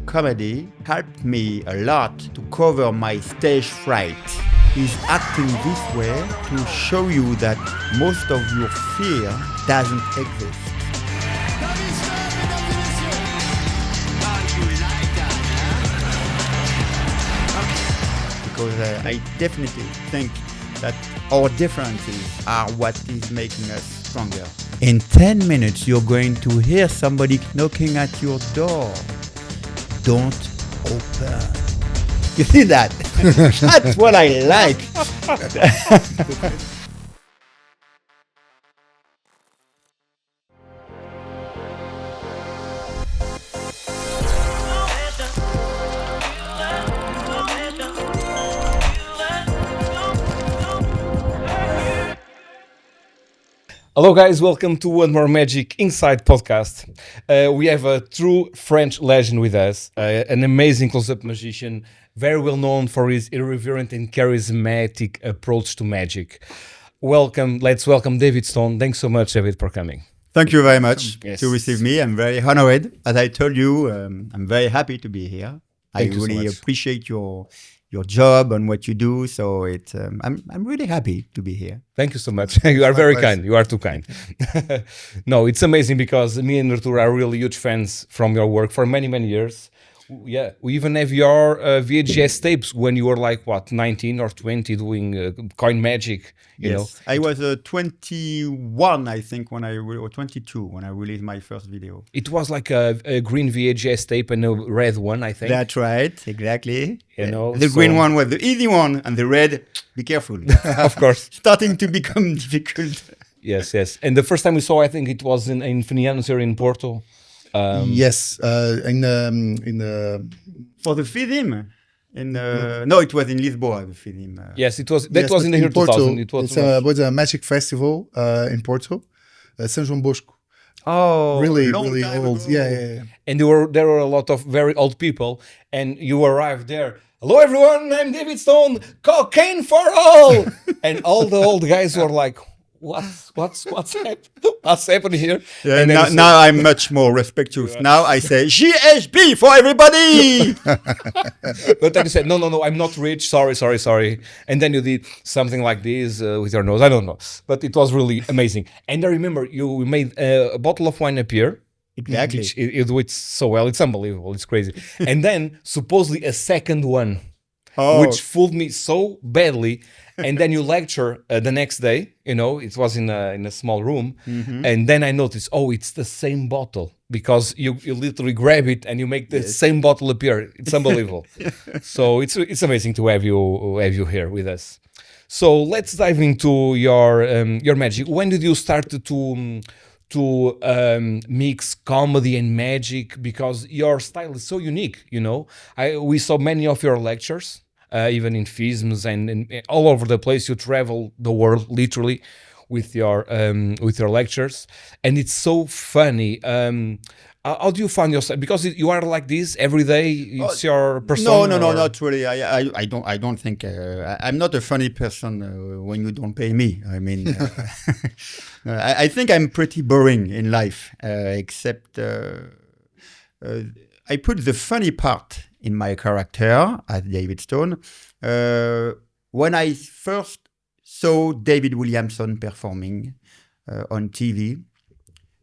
comedy helped me a lot to cover my stage fright. He's acting this way to show you that most of your fear doesn't exist. Because I definitely think that our differences are what is making us stronger. In 10 minutes, you're going to hear somebody knocking at your door. Don't open. You see that? That's what I like. Hello guys, welcome to One More Magic Inside podcast. We have a true French legend with us, an amazing close-up magician, very well known for his irreverent and charismatic approach to magic. Let's welcome David Stone. Thanks so much, David, for coming. Thank you very much Yes. to receive me. I'm very honored. As I told you, I'm very happy to be here. Thank I you so really much. appreciate your job and what you do. So I'm really happy to be here. Thank you so much. You are very pleasure. kind. You are too kind. No, it's amazing because me and Artur are really huge fans from your work for many, many years. Yeah, we even have your VHS tapes when you were like, 19 or 20 doing coin magic, you know. I was 21, I think, or 22 when I released my first video. It was like a green VHS tape and a red one, I think. That's right, exactly. You know, the so- green one was the easy one, and the red, be careful. Of course. Starting to become difficult. Yes. And the first time we saw, I think it was in Finianos here in Porto. Yes, in For the FIDIM. No, it was in Lisboa, the FIDIM. Yes, it was. That yes, was in the but year Porto. 2000. It was. was a magic festival in Porto, São João Bosco. Oh, Really long old. time ago. Yeah. And there were a lot of very old people, and you arrived there. Hello, everyone. I'm David Stone. Cocaine for all. And all the old guys were like, "What's happening here?" Yeah, And then you said- now I'm much more respectful. Now I say GHB for everybody. But then you said, no, I'm not rich. Sorry. And then you did something like this with your nose. I don't know. But it was really amazing. And I remember you made a bottle of wine appear. Exactly. Which you do it so well. It's unbelievable. It's crazy. And then supposedly a second one, which fooled me so badly. And then you lecture the next day. You know, it was in a small room. And then I noticed, it's the same bottle. Because you literally grab it and you make the same bottle appear. It's unbelievable. So it's amazing to have you here with us. So let's dive into your magic. When did you start to mix comedy and magic? Because your style is so unique. You know, we saw many of your lectures, even in FISMs and all over the place. You travel the world literally with your lectures, and it's so funny. How do you find yourself? Because you are like this every day. It's your persona. No, or- not really. I don't think I'm not a funny person when you don't pay me. I mean, I think I'm pretty boring in life, except I put the funny part in my character as David Stone. When I first saw David Williamson performing on TV,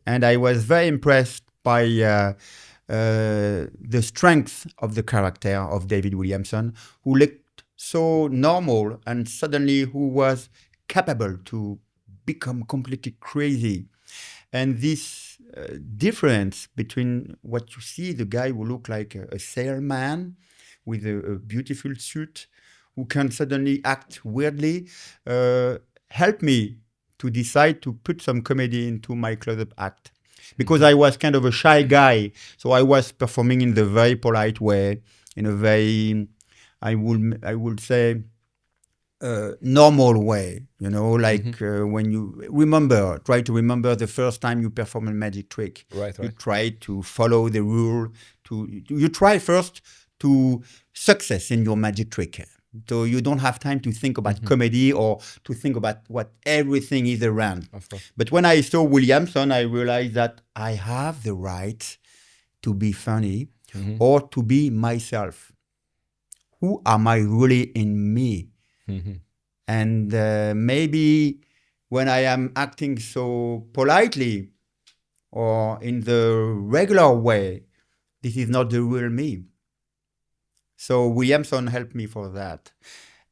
and I was very impressed by the strength of the character of David Williamson, who looked so normal and suddenly who was capable to become completely crazy. And this difference between what you see, the guy who looked like a salesman with a beautiful suit, who can suddenly act weirdly, helped me to decide to put some comedy into my close-up act. Because I was kind of a shy guy, so I was performing in the very polite way, in a very, I would say, normal way. You know, like when you try to remember the first time you perform a magic trick. Right. You try to follow the rule. You try first to success in your magic trick. So you don't have time to think about comedy or to think about what everything is around. Of course. But when I saw Williamson, I realized that I have the right to be funny. or to be myself. Who am I really in me? And maybe when I am acting so politely or in the regular way, this is not the real me. So Williamson helped me for that.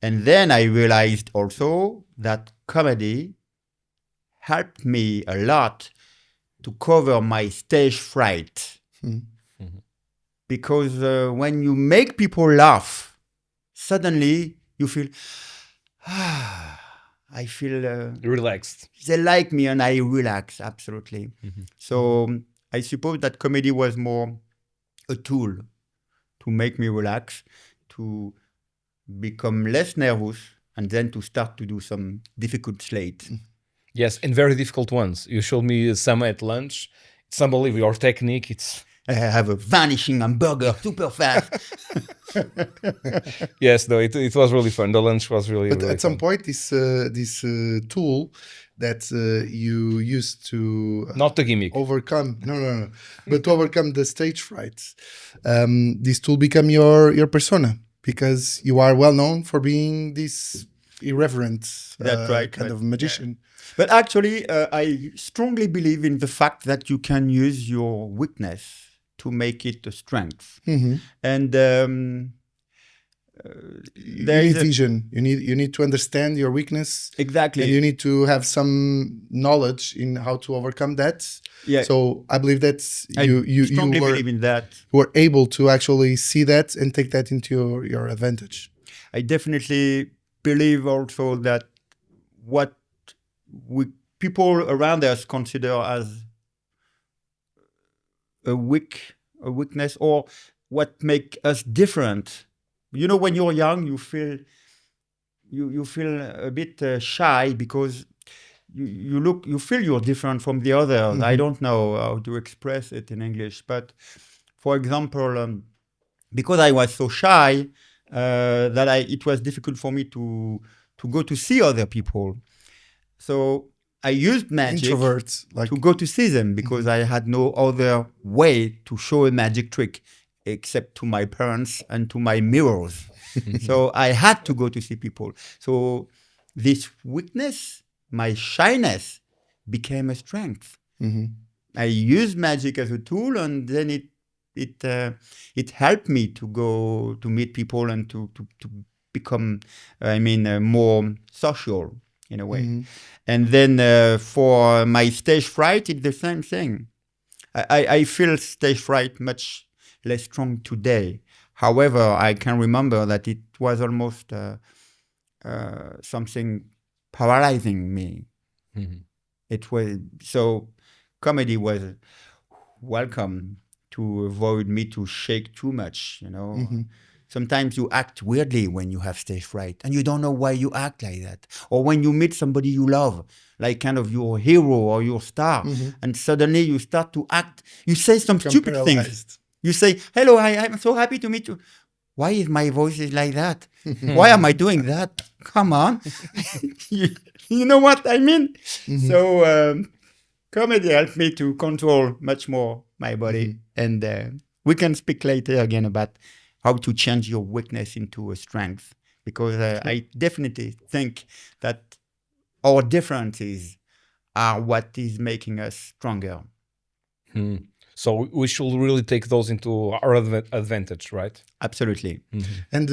And then I realized also that comedy helped me a lot to cover my stage fright. Because when you make people laugh, suddenly you feel, I feel Relaxed. they like me and I relax, absolutely. So I suppose that comedy was more a tool to make me relax, to become less nervous, and then to start to do some difficult sleight. Yes, and very difficult ones. You showed me some at lunch. It's unbelievable. Your technique, it's... I have a vanishing hamburger super fast. Yes, no, it was really fun. The lunch was really, But really at some fun. point, this tool that you used to Not the gimmick. overcome, no, but to overcome the stage fright, this tool become your persona, because you are well known for being this irreverent That's right, kind but, of magician. But actually, I strongly believe in the fact that you can use your weakness to make it a strength. And You there need is vision. You need to understand your weakness. exactly. And you need to have some knowledge in how to overcome that. Yeah. So I believe that I strongly believe in that. were able to actually see that and take that into your advantage. I definitely believe also that what people around us consider as a weakness, or what make us different. You know, when you're young, you feel a bit shy because you feel you're different from the others. I don't know how to express it in English, but for example, because I was so shy, it was difficult for me to go to see other people. So I used magic Introverts, like to go to see them, because I had no other way to show a magic trick except to my parents and to my mirrors. So I had to go to see people. So this weakness, my shyness, became a strength. I used magic as a tool, and then it helped me to go to meet people and to become, more social in a way. And then for my stage fright, it's the same thing. I feel stage fright much less strong today. However, I can remember that it was almost something paralyzing me. It was so. Comedy was welcome to avoid me to shake too much. You know, sometimes you act weirdly when you have stage fright, and you don't know why you act like that. Or when you meet somebody you love, like kind of your hero or your star, and suddenly you start to act. You say some stupid things. You say, "Hello, I'm so happy to meet you." Why is my voice like that? Why am I doing that? Come on. You know what I mean? So comedy helped me to control much more my body. And we can speak later again about how to change your weakness into a strength. Because I definitely think that our differences are what is making us stronger. So we should really take those into our advantage, right? Absolutely. And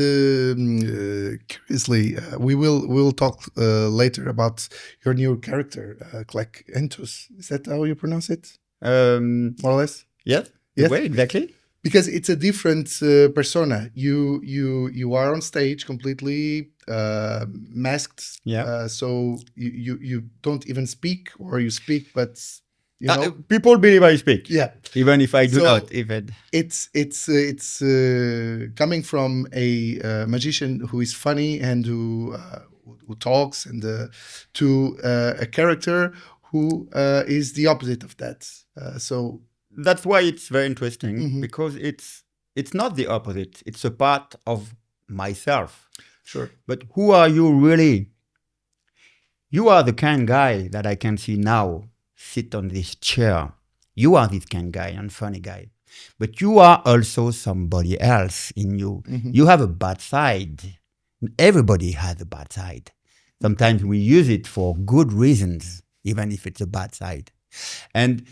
curiously, we'll talk later about your new character, Klek Entòs. Is that how you pronounce it? More or less. Yes. Yes. Way, exactly. Because it's a different persona. You are on stage completely masked. Yeah. So you don't even speak, or you speak, but you know, people believe I speak. yeah. Even if I do not. Even It's coming from a magician who is funny and who talks, and to a character who is the opposite of that. So that's why it's very interesting, because it's not the opposite. It's a part of myself. Sure. But who are you really? You are the kind guy that I can see now sit on this chair. You are this kind guy and funny guy. but you are also somebody else in you. You have a bad side. Everybody has a bad side. Sometimes we use it for good reasons, even if it's a bad side. And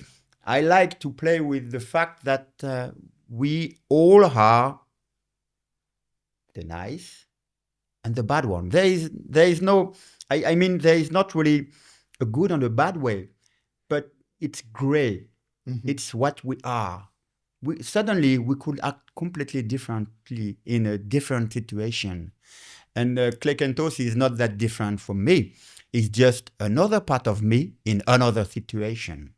I like to play with the fact that we all are the nice and the bad one. There is no, I mean, there is not really a good and a bad way, but it's gray. It's what we are. Suddenly we could act completely differently in a different situation. And Klek Entòs is not that different from me. It's just another part of me in another situation.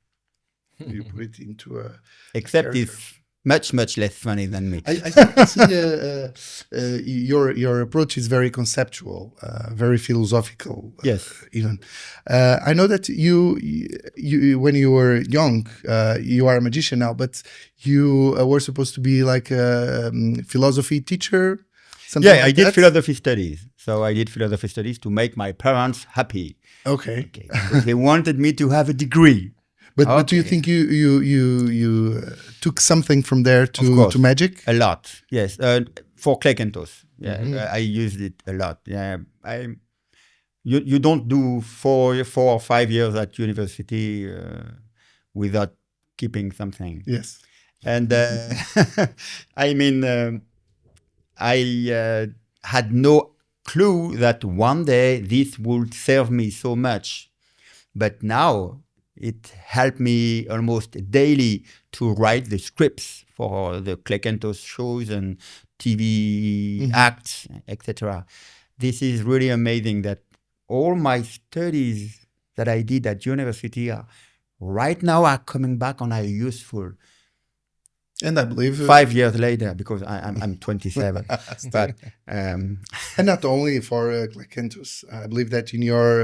You put it into a Except character. it's much, much less funny than me. I see your approach is very conceptual, very philosophical. Yes. Even I know that you when you were young, you are a magician now, but you were supposed to be like a philosophy teacher. Something Yeah, like I did that? philosophy studies. So I did philosophy studies to make my parents happy. Okay. Because they wanted me to have a degree. But do you think you took something from there to magic? A lot, yes. For Klek Entòs, yeah, I used it a lot. Yeah, you don't do 4 or 5 years at university without keeping something. Yes. And I mean, I had no clue that one day this would serve me so much, but now it helped me almost daily to write the scripts for the Klek Entòs shows and TV acts, etc. This is really amazing that all my studies that I did at university right now are coming back and are useful. And I believe 5 years later, because I'm 27. But and not only for Klek Entòs, I believe that in your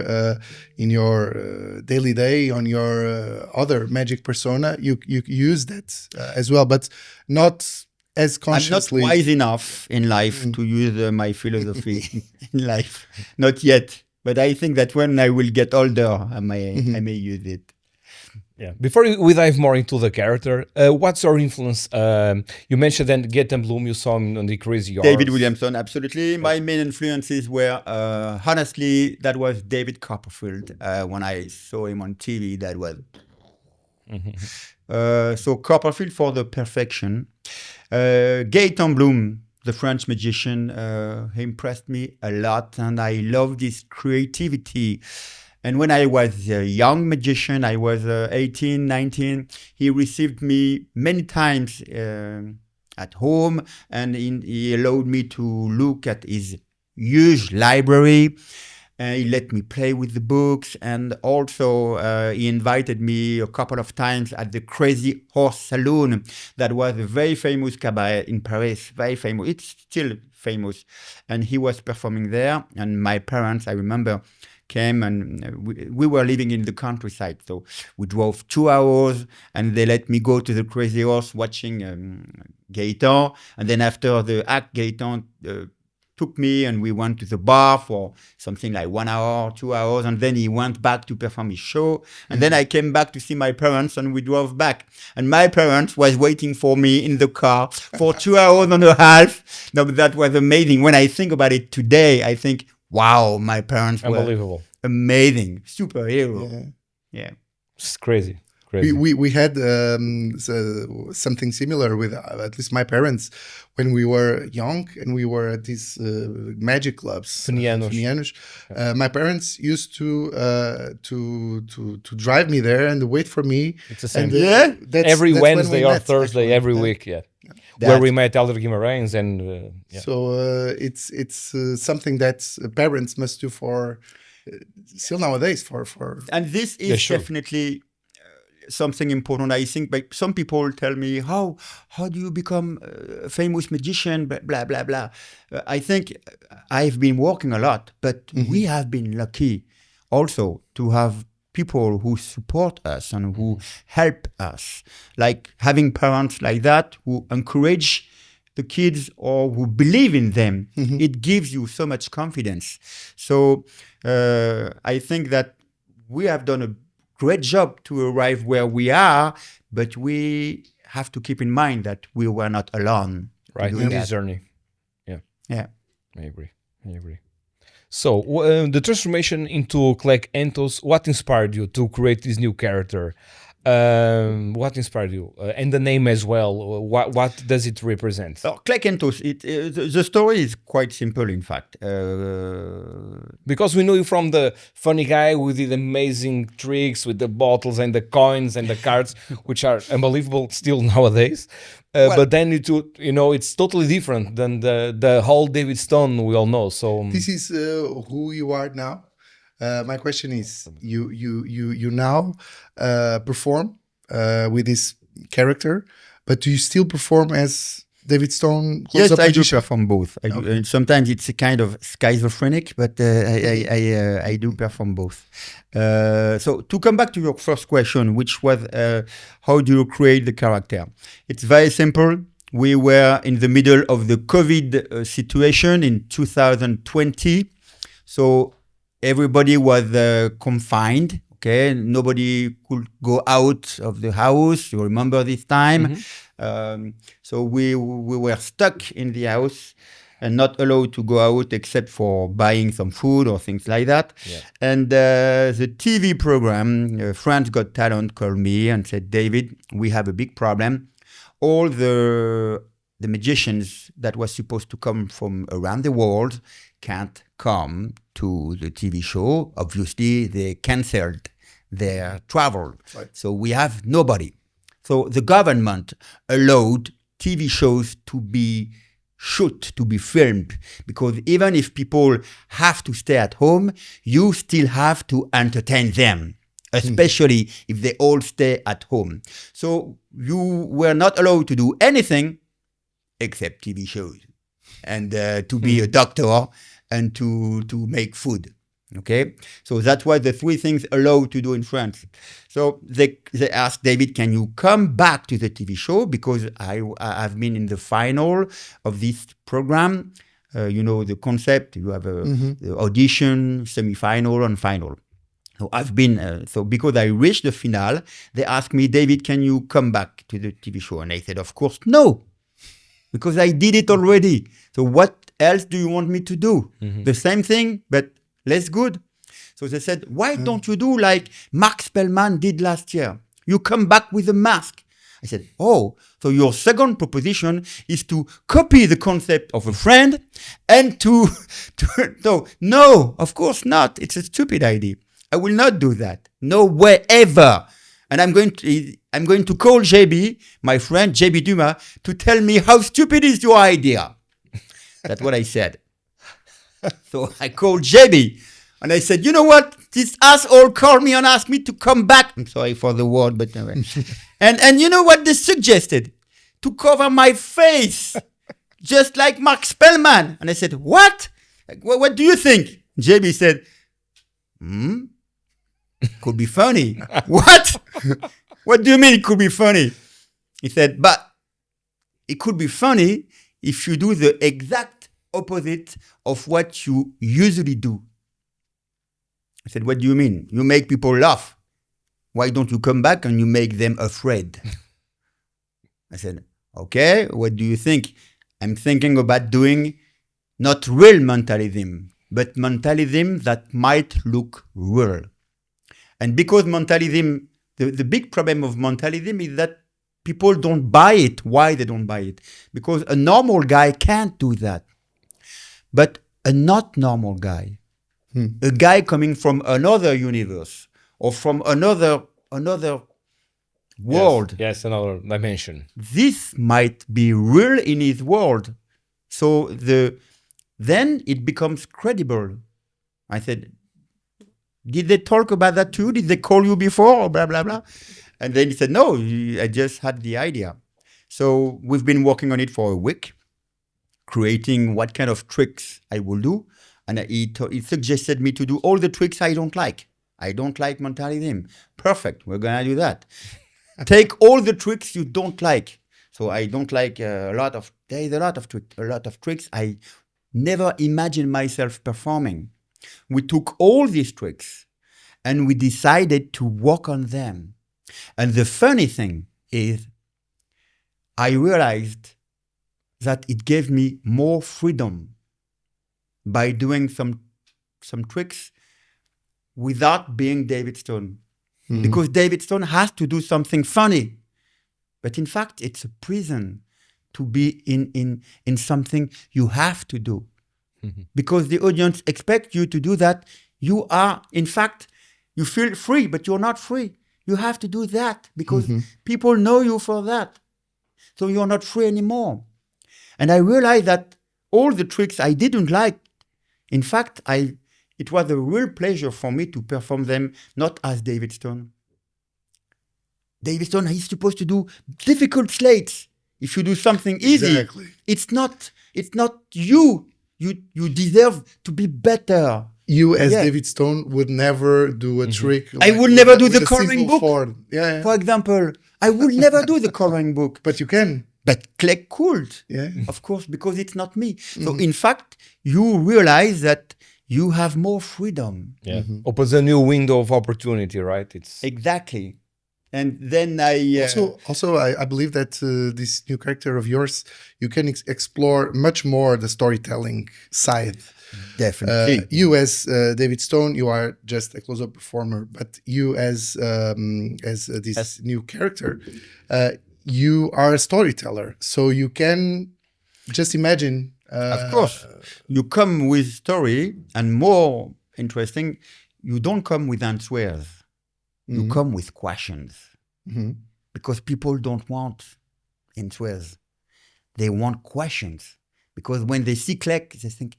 daily day, on your other magic persona, you use that as well, but not as consciously. I'm not wise enough in life to use my philosophy in life. Not yet. But I think that when I will get older, I may use it. Yeah. Before we dive more into the character, what's your influence? You mentioned then Gaetan Bloom. You saw him on the Crazy Horse. David Williamson, absolutely. My main influences were, honestly, that was David Copperfield. When I saw him on TV, that was. So Copperfield for the perfection. Gaetan Bloom, the French magician, he impressed me a lot, and I loved his creativity. And when I was a young magician, I was 18, 19, he received me many times at home, and he allowed me to look at his huge library. He let me play with the books, and also he invited me a couple of times at the Crazy Horse Saloon. That was a very famous cabaret in Paris, very famous. It's still famous. And he was performing there, and my parents, I remember, came, and we were living in the countryside. So we drove 2 hours, and they let me go to the Crazy Horse watching Gaetan. And then after the act, Gaetan took me, and we went to the bar for something like 1 hour, 2 hours. And then he went back to perform his show. And then I came back to see my parents, and we drove back. And my parents was waiting for me in the car for 2 hours and a half. No, but that was amazing. When I think about it today, I think, wow, my parents were Unbelievable. Amazing. Superhero. Yeah. It's crazy. We had something similar with at least my parents when we were young and we were at these magic clubs. Fenianos. My parents used to drive me there and wait for me. It's the same. And, every Wednesday or Thursday, actually. every week. Yeah. Where we met Elder Guimarães and So it's something that parents must do for still nowadays for. And this is definitely something important. I think, but some people tell me, how do you become a famous magician? Blah blah blah. I think I've been working a lot, but we have been lucky also to have people who support us and who help us, like having parents like that who encourage the kids or who believe in them. It gives you so much confidence. So I think that we have done a great job to arrive where we are, but we have to keep in mind that we were not alone. Right, in this journey. Yeah. Yeah. I agree. So, the transformation into Klek Entòs, what inspired you to create this new character? What inspired you? And the name as well. What does it represent? Klek Entòs, the story is quite simple, in fact. Because we know you from the funny guy who did amazing tricks with the bottles and the coins and the cards, which are unbelievable still nowadays. But then it's totally different than the whole David Stone we all know. So this is who you are now. My question is, you now perform with this character, but do you still perform as David Stone? Yes, I do perform both. And sometimes it's a kind of schizophrenic, but I do perform both. So to come back to your first question, which was how do you create the character? It's very simple. We were in the middle of the COVID situation in 2020. So everybody was confined. Okay, nobody could go out of the house. You remember this time? So we were stuck in the house and not allowed to go out except for buying some food or things like that. Yeah. And the TV program, France Got Talent, called me and said, David, we have a big problem. All the magicians that were supposed to come from around the world can't come to the TV show. Obviously, they canceled their travel. Right. So we have nobody. So the government allowed TV shows to be shot, to be filmed, because even if people have to stay at home, you still have to entertain them, especially if they all stay at home. So you were not allowed to do anything except TV shows and to be a doctor and to make food. Okay, so that's what the three things allowed to do in France. So they asked David, can you come back to the TV show? Because I've been in the final of this program. You know the concept. You have the audition, semi-final, and final. So I've been, so because I reached the finale, they asked me, David, can you come back to the TV show? And I said, of course, no, because I did it already. So what else do you want me to do? The same thing, but less good. So they said, why don't you do like Mark Spellman did last year? You come back with a mask. I said, oh, so your second proposition is to copy the concept of a friend and no, of course not. It's a stupid idea. I will not do that. No way ever. And I'm going to call JB, my friend JB Dumas, to tell me how stupid is your idea. That's what I said. So I called JB and I said, you know what? This asshole called me and asked me to come back. I'm sorry for the word, but anyway. and you know what they suggested? To cover my face, just like Mark Spellman. And I said, what? What do you think? JB said, could be funny. What? What do you mean it could be funny? He said, but it could be funny if you do the exact opposite of what you usually do. I said, what do you mean? You make people laugh. Why don't you come back and you make them afraid? I said, okay, what do you think? I'm thinking about doing not real mentalism, but mentalism that might look real. And because mentalism, the big problem of mentalism is that people don't buy it. Why they don't buy it? Because a normal guy can't do that. But a not normal guy, a guy coming from another universe or from another world. Yes, another dimension. This might be real in his world. So then it becomes credible. I said, did they talk about that too? Did they call you before or blah, blah, blah? And then he said, no, I just had the idea. So we've been working on it for a week, creating what kind of tricks I will do. And he suggested me to do all the tricks I don't like. I don't like mentalism. Perfect. We're going to do that. Take all the tricks you don't like. So I don't like there is a lot of tricks I never imagined myself performing. We took all these tricks and we decided to work on them. And the funny thing is I realized that it gave me more freedom by doing some tricks without being David Stone. Because David Stone has to do something funny. But in fact, it's a prison to be in something you have to do. Because the audience expects you to do that. You are, in fact, you feel free, but you're not free. You have to do that because people know you for that. So you're not free anymore. And I realized that all the tricks I didn't like, in fact, it was a real pleasure for me to perform them not as David Stone. David Stone, he's supposed to do difficult slates. If you do something easy, it's not you. You deserve to be better. You, as David Stone, would never do a trick. I would never do the coloring book. Yeah. For example, I would never do the coloring book. But you can. But Klek could. Yeah. Of course, because it's not me. So in fact, you realize that you have more freedom. Yeah. Opens a new window of opportunity, right? It's exactly. And then I... Also, I believe that this new character of yours, you can explore much more the storytelling side. Definitely. You as David Stone, you are just a close-up performer. But you as this new character, you are a storyteller. So you can just imagine... of course. You come with story, and more interesting, you don't come with answers. You come with questions. Because people don't want answers. They want questions. Because when they see Klek, they think,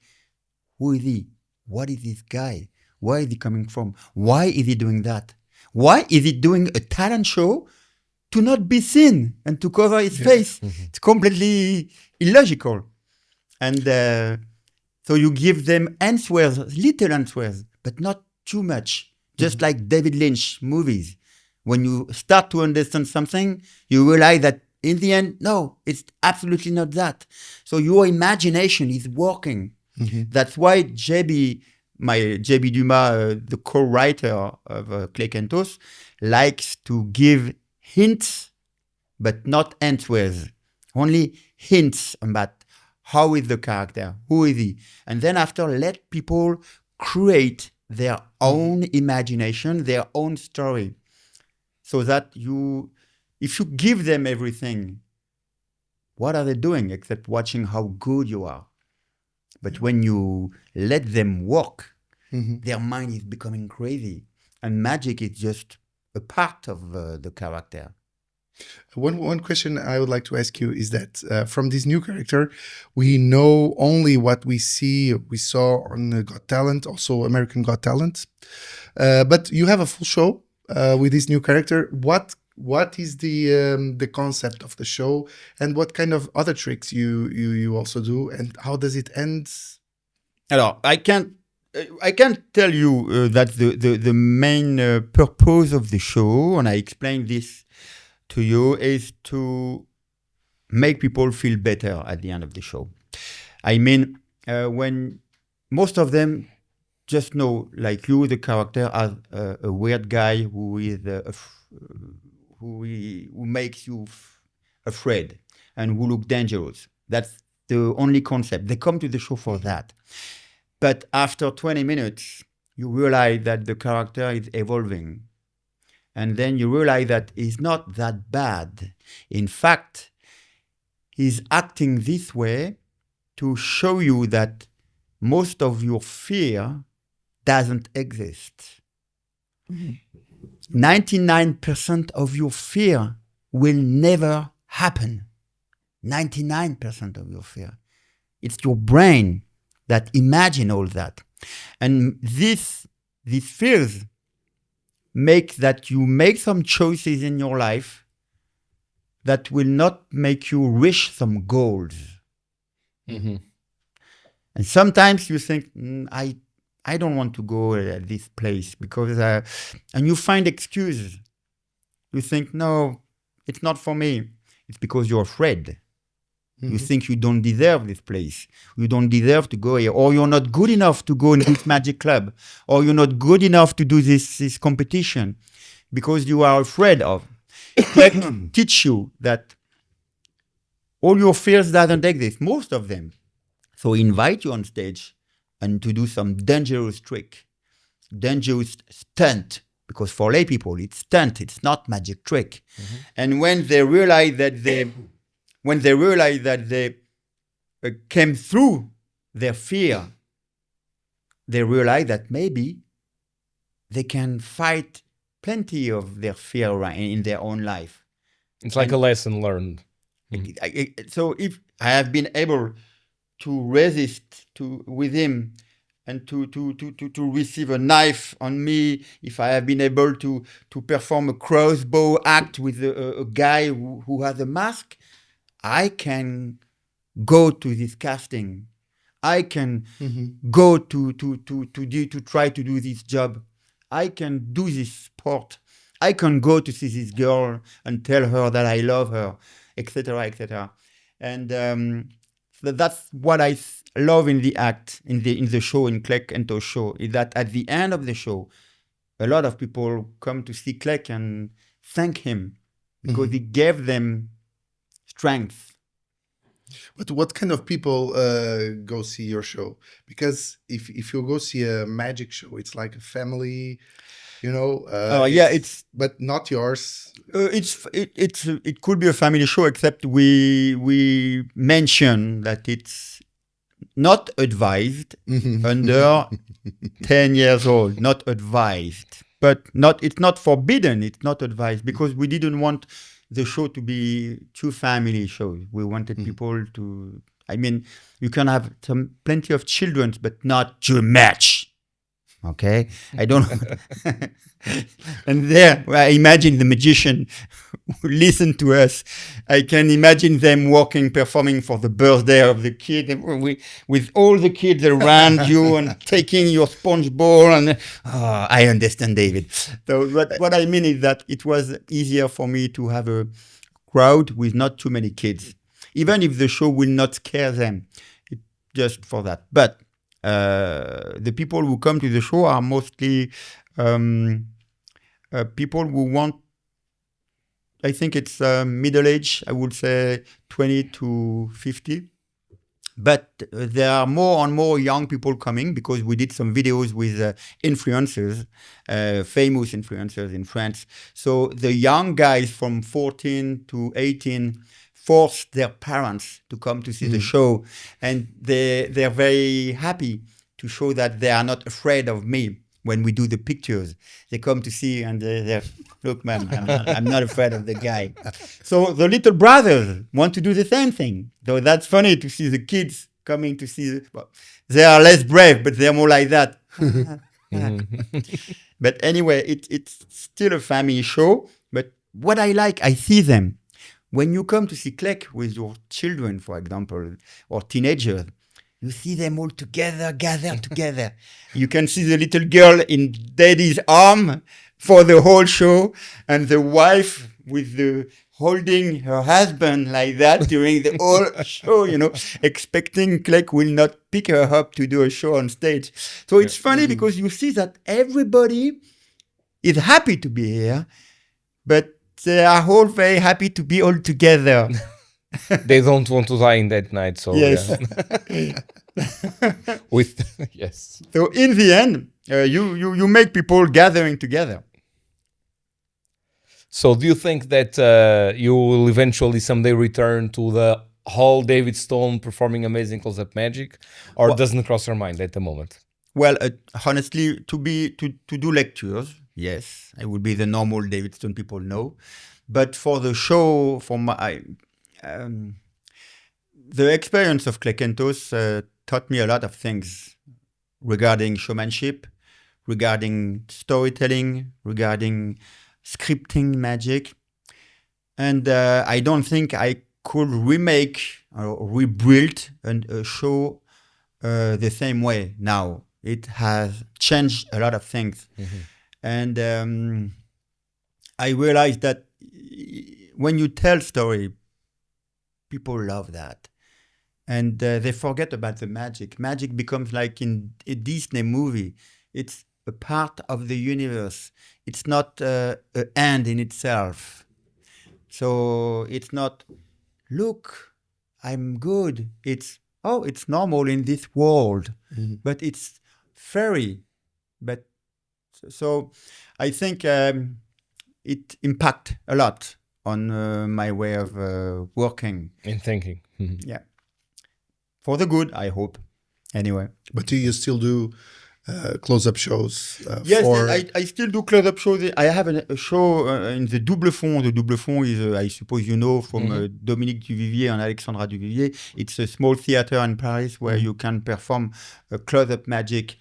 who is he? What is this guy? Where is he coming from? Why is he doing that? Why is he doing a talent show to not be seen and to cover his face? It's completely illogical. And so you give them answers, little answers, but not too much. Just like David Lynch movies. When you start to understand something, you realize that in the end, no, it's absolutely not that. So your imagination is working. That's why JB Dumas, the co-writer of Klek Entòs, likes to give hints, but not answers. Only hints about how is the character, who is he? And then after, let people create their own imagination, their own story. So that if you give them everything, what are they doing except watching how good you are? But when you let them work, their mind is becoming crazy. And magic is just a part of the character. One question I would like to ask you is that from this new character, we know only what we saw on Got Talent, also American Got Talent. But you have a full show with this new character. What is the concept of the show, and what kind of other tricks you also do, and how does it end? Alors, I can't tell you that the main purpose of the show, and I explained this to you, is to make people feel better at the end of the show. I mean, when most of them just know, like you, the character as a weird guy who is who makes you afraid and who look dangerous. That's the only concept. They come to the show for that. But after 20 minutes, you realize that the character is evolving. And then you realize that he's not that bad. In fact, he's acting this way to show you that most of your fear doesn't exist. 99% of your fear will never happen. 99% of your fear. It's your brain that imagine all that. And these fears make that you make some choices in your life that will not make you reach some goals. And sometimes you think, I don't want to go at this place because, and you find excuses. You think, no, it's not for me. It's because you're afraid. You think you don't deserve this place. You don't deserve to go here. Or you're not good enough to go in this magic club. Or you're not good enough to do this competition because you are afraid of. It teach you that all your fears doesn't exist, most of them. So invite you on stage and to do some dangerous trick, dangerous stunt, because for lay people it's stunt, it's not magic trick. And when they realize that they came through their fear, they realize that maybe they can fight plenty of their fear in their own life. It's like a lesson learned. So if I have been able to resist with him and to receive a knife on me, if I have been able to perform a crossbow act with a guy who has a mask, I can go to this casting. I can go to try to do this job. I can do this sport. I can go to see this girl and tell her that I love her, etc., etc. And so that's what I love in the act, in the show, in Klek Entòs show, is that at the end of the show, a lot of people come to see Klek and thank him because he gave them strength. But what kind of people go see your show? Because if you go see a magic show, it's like a family, but not yours. It could be a family show, except we mention that it's not advised under 10 years old. Not advised, but it's not forbidden. It's not advised because we didn't want the show to be two family shows. We wanted people to. I mean, you can have plenty of children, but not too much. Okay, I don't. And there, I imagine the magician who listen to us. I can imagine them performing for the birthday of the kid, with all the kids around you and taking your sponge ball. And I understand, David. So what I mean is that it was easier for me to have a crowd with not too many kids, even if the show will not scare them, just for that. But the people who come to the show are mostly people who want, I think it's middle age, I would say 20 to 50. But there are more and more young people coming because we did some videos with influencers, famous influencers in France. So the young guys from 14 to 18 force their parents to come to see the show. And they're very happy to show that they are not afraid of me when we do the pictures. They come to see and they're, look, man, I'm not afraid of the guy. So the little brothers want to do the same thing. So that's funny to see the kids coming to see. Well, they are less brave, but they're more like that. But anyway, it's still a family show. But what I like, I see them. When you come to see Klek with your children, for example, or teenagers, you see them all together, gathered together. You can see the little girl in daddy's arm for the whole show, and the wife with the holding her husband like that during the whole show, expecting Klek will not pick her up to do a show on stage. So it's funny because you see that everybody is happy to be here, but they are all very happy to be all together. They don't want to die in that night, so yes. Yes. So in the end, you make people gathering together. So do you think that you will eventually someday return to the whole David Stone performing amazing close-up magic, or doesn't cross your mind at the moment? Well, honestly, to do lectures, yes, I would be the normal David Stone people know, but for the show, for my the experience of Klek Entòs taught me a lot of things regarding showmanship, regarding storytelling, regarding scripting magic. And I don't think I could remake or rebuild a show the same way now. It has changed a lot of things. And I realized that when you tell story, people love that. And they forget about the magic. Magic becomes like in a Disney movie. It's a part of the universe. It's not an end in itself. So it's not, look, I'm good. It's normal in this world, but it's fairy. But so I think it impact a lot on my way of working. In thinking. Yeah, for the good, I hope. Anyway. But do you still do close-up shows? Yes, for... I still do close-up shows. I have a show in the Double Fond. The Double Fond is, I suppose you know, from Dominique Duvivier and Alexandra Duvivier. It's a small theater in Paris where you can perform a close-up magic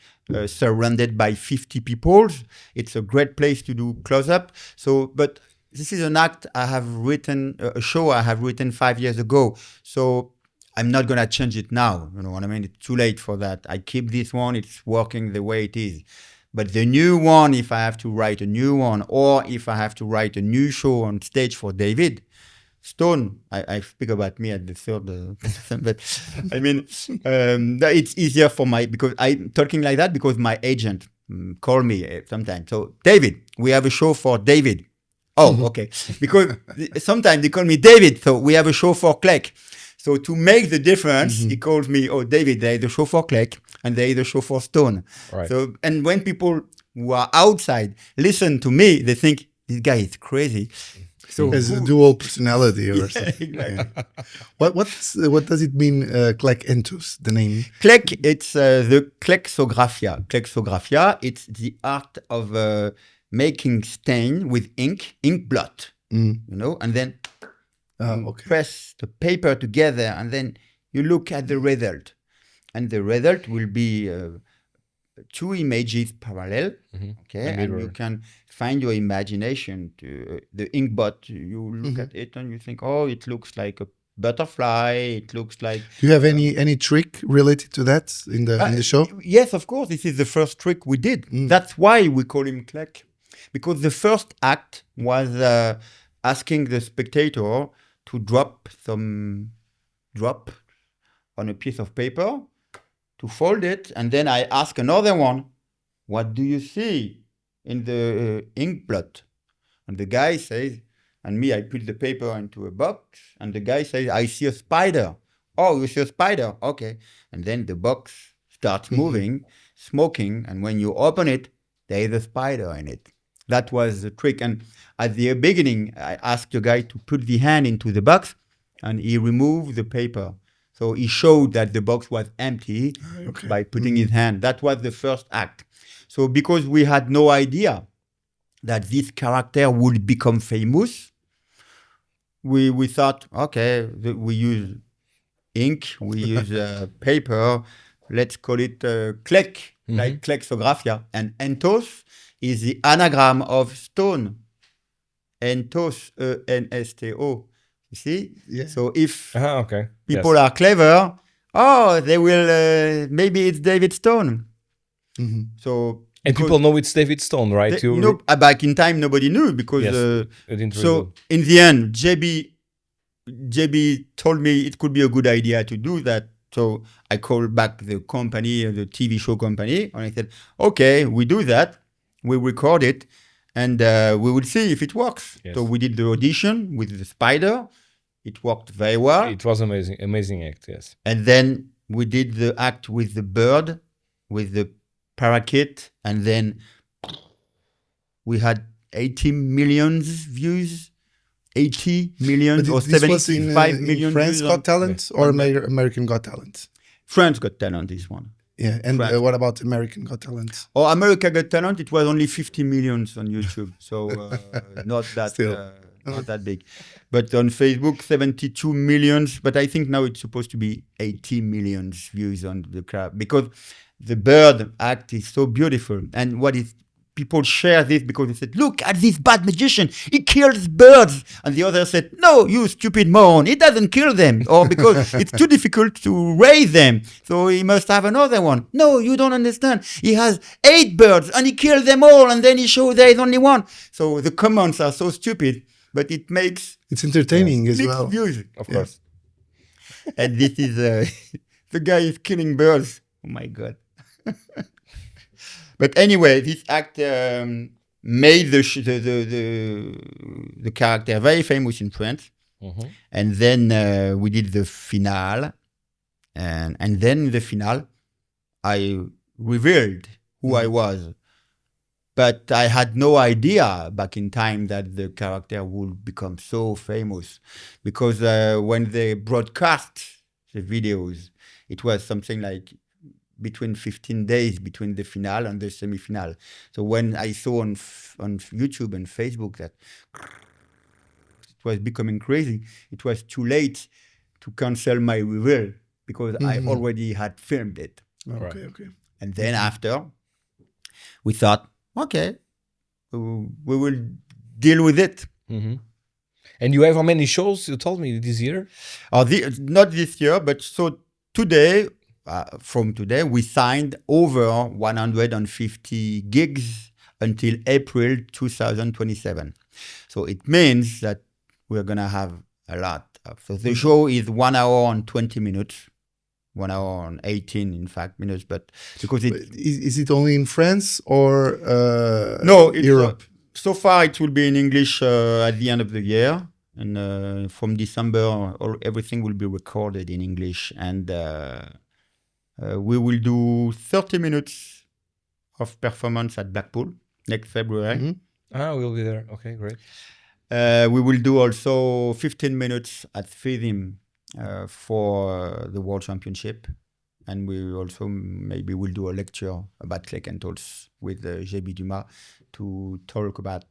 surrounded by 50 people. It's a great place to do close-up. So, but this is an act I have written, a show I have written 5 years ago. So I'm not going to change it now. You know what I mean? It's too late for that. I keep this one. It's working the way it is. But the new one, if I have to write a new one, or if I have to write a new show on stage for David Stone, I speak about me at the third person, but I mean, it's easier for because I'm talking like that because my agent call me sometimes. So, David, we have a show for David. Oh, okay. Because sometimes they call me David. So we have a show for Klek. So to make the difference, he calls me, oh, David, there is a show for Klek and there is a show for Stone. Right. So, and when people who are outside listen to me, they think this guy is crazy. So as a dual personality or something. Exactly. Yeah. What does it mean, Klek Entòs, the name? Klek, it's the klexographia. Klexographia, it's the art of making stain with ink blot, you know, and then press the paper together, and then you look at the result. And the result will be two images parallel, okay? And you can find your imagination to the ink blot. You look at it and you think, oh, it looks like a butterfly. It looks like. Do you have any trick related to that in the show? Yes, of course. This is the first trick we did. That's why we call him Klek, because the first act was asking the spectator to drop on a piece of paper, to fold it, and then I ask another one, what do you see in the ink blot? And the guy says, and me, I put the paper into a box, and the guy says, I see a spider. Oh, you see a spider? Okay. And then the box starts moving, smoking, and when you open it, there is a spider in it. That was the trick. And at the beginning, I asked the guy to put the hand into the box, and he removed the paper. So he showed that the box was empty by putting his hand. That was the first act. So because we had no idea that this character would become famous, we thought, okay, we use ink, we use paper, let's call it Klek, like klexographia. And Entòs is the anagram of stone. Entòs, E-N-S-T-O. You see? Yeah. So if people are clever, they will, maybe it's David Stone. So and people know it's David Stone, right? Back in time, nobody knew because, so in the end, JB told me it could be a good idea to do that. So I called back the company, the TV show company, and I said, okay, we do that. We record it, and we will see if it works. Yes. So we did the audition with the spider. It worked very well. It was amazing act, yes. And then we did the act with the bird, with the parakeet, and then we had 80 million views, 80 million or 75 million France views. Got Talent or American Got Talent? France Got Talent, this one. Yeah, and what about American Got Talent? Oh, America Got Talent, it was only 50 millions on YouTube, so not that not that big. But on Facebook, 72 millions, but I think now it's supposed to be 80 millions views on the crowd, because the bird act is so beautiful. And people share this because they said, look at this bad magician, he kills birds. And the other said, no, you stupid moron, he doesn't kill them. Or because it's too difficult to raise them, so he must have another one. No, you don't understand. He has 8 birds and he kills them all, and then he shows there is only one. So the comments are so stupid, but it makes... It's entertaining as well. Views, of course. And this is... the guy is killing birds. Oh my God. But anyway, this act made the character very famous in France. And then we did the finale. And then in the finale, I revealed who I was. But I had no idea back in time that the character would become so famous. Because when they broadcast the videos, it was something like between 15 days between the finale and the semi-finale. So when I saw on YouTube and Facebook that it was becoming crazy, it was too late to cancel my reveal because I already had filmed it. Okay. And then after, we thought, okay, we will deal with it. And you have how many shows you told me this year? Not this year, but so today, from today, we signed over 150 gigs until April 2027. So it means that we're going to have a lot. So the show is 1 hour and 20 minutes. 1 hour and 18, in fact, minutes, but because is it only in France or no, Europe? So far, it will be in English at the end of the year, and from December, everything will be recorded in English, and we will do 30 minutes of performance at Blackpool next February. We'll be there. Okay, great. We will do also 15 minutes at FIDIM. For the World Championship, and we also maybe will do a lecture about Klek Entòs with JB Dumas to talk about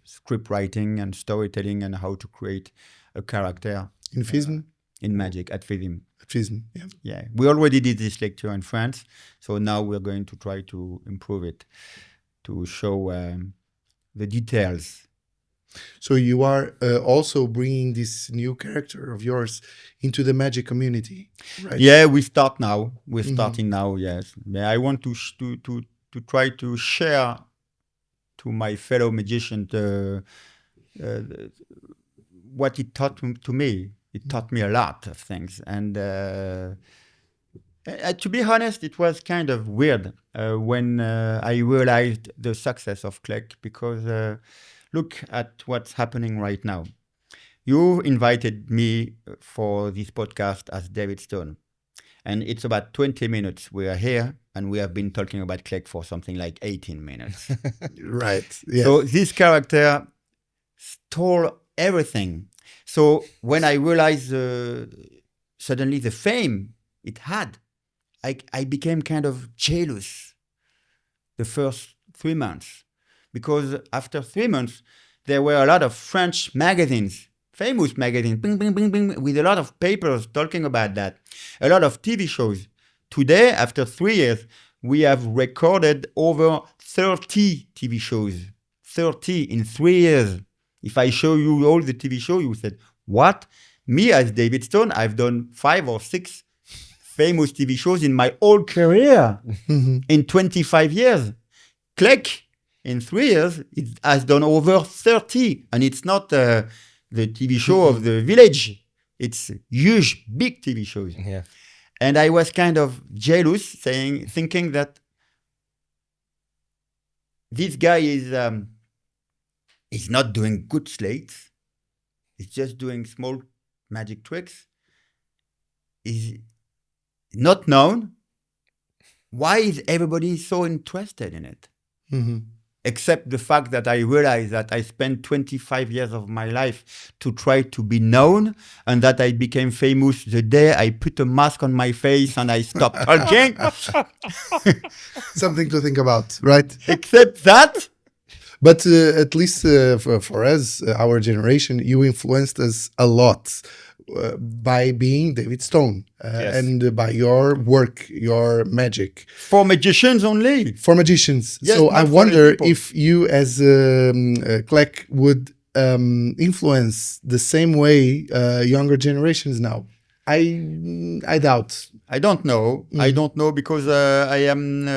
script writing and storytelling and how to create a character in FISM, in Magic at FISM. At FISM, yeah. We already did this lecture in France, so now we're going to try to improve it to show the details. So you are also bringing this new character of yours into the Magic community, right? Yeah, we start now. We're starting now. Yes, I want to try to share to my fellow magicians what it taught to me. It taught me a lot of things, and to be honest, it was kind of weird when I realized the success of Klek because. Look at what's happening right now. You invited me for this podcast as David Stone, and it's about 20 minutes. We are here, and we have been talking about Klek for something like 18 minutes. Right. Yeah. So this character stole everything. So when I realized suddenly the fame it had, I became kind of jealous the first 3 months. Because after 3 months, there were a lot of French magazines, famous magazines, bing, bing, bing, bing, with a lot of papers talking about that. A lot of TV shows. Today, after 3 years, we have recorded over 30 TV shows. 30 in 3 years. If I show you all the TV shows, you said, what? Me, as David Stone, I've done 5 or 6 famous TV shows in my whole career in 25 years. Klek, in 3 years, it has done over 30. And it's not the TV show of the village. It's huge, big TV shows. Yeah. And I was kind of jealous, thinking that this guy is not doing good slates. He's just doing small magic tricks. He's not known. Why is everybody so interested in it? Except the fact that I realized that I spent 25 years of my life to try to be known, and that I became famous the day I put a mask on my face and I stopped talking. Something to think about, right? Except that. But at least for us, our generation, you influenced us a lot by being David Stone and by your work, your magic. For magicians only. For magicians. Yes, so I wonder people. if you as Klek would influence the same way younger generations now. I doubt. I don't know. I don't know because I am...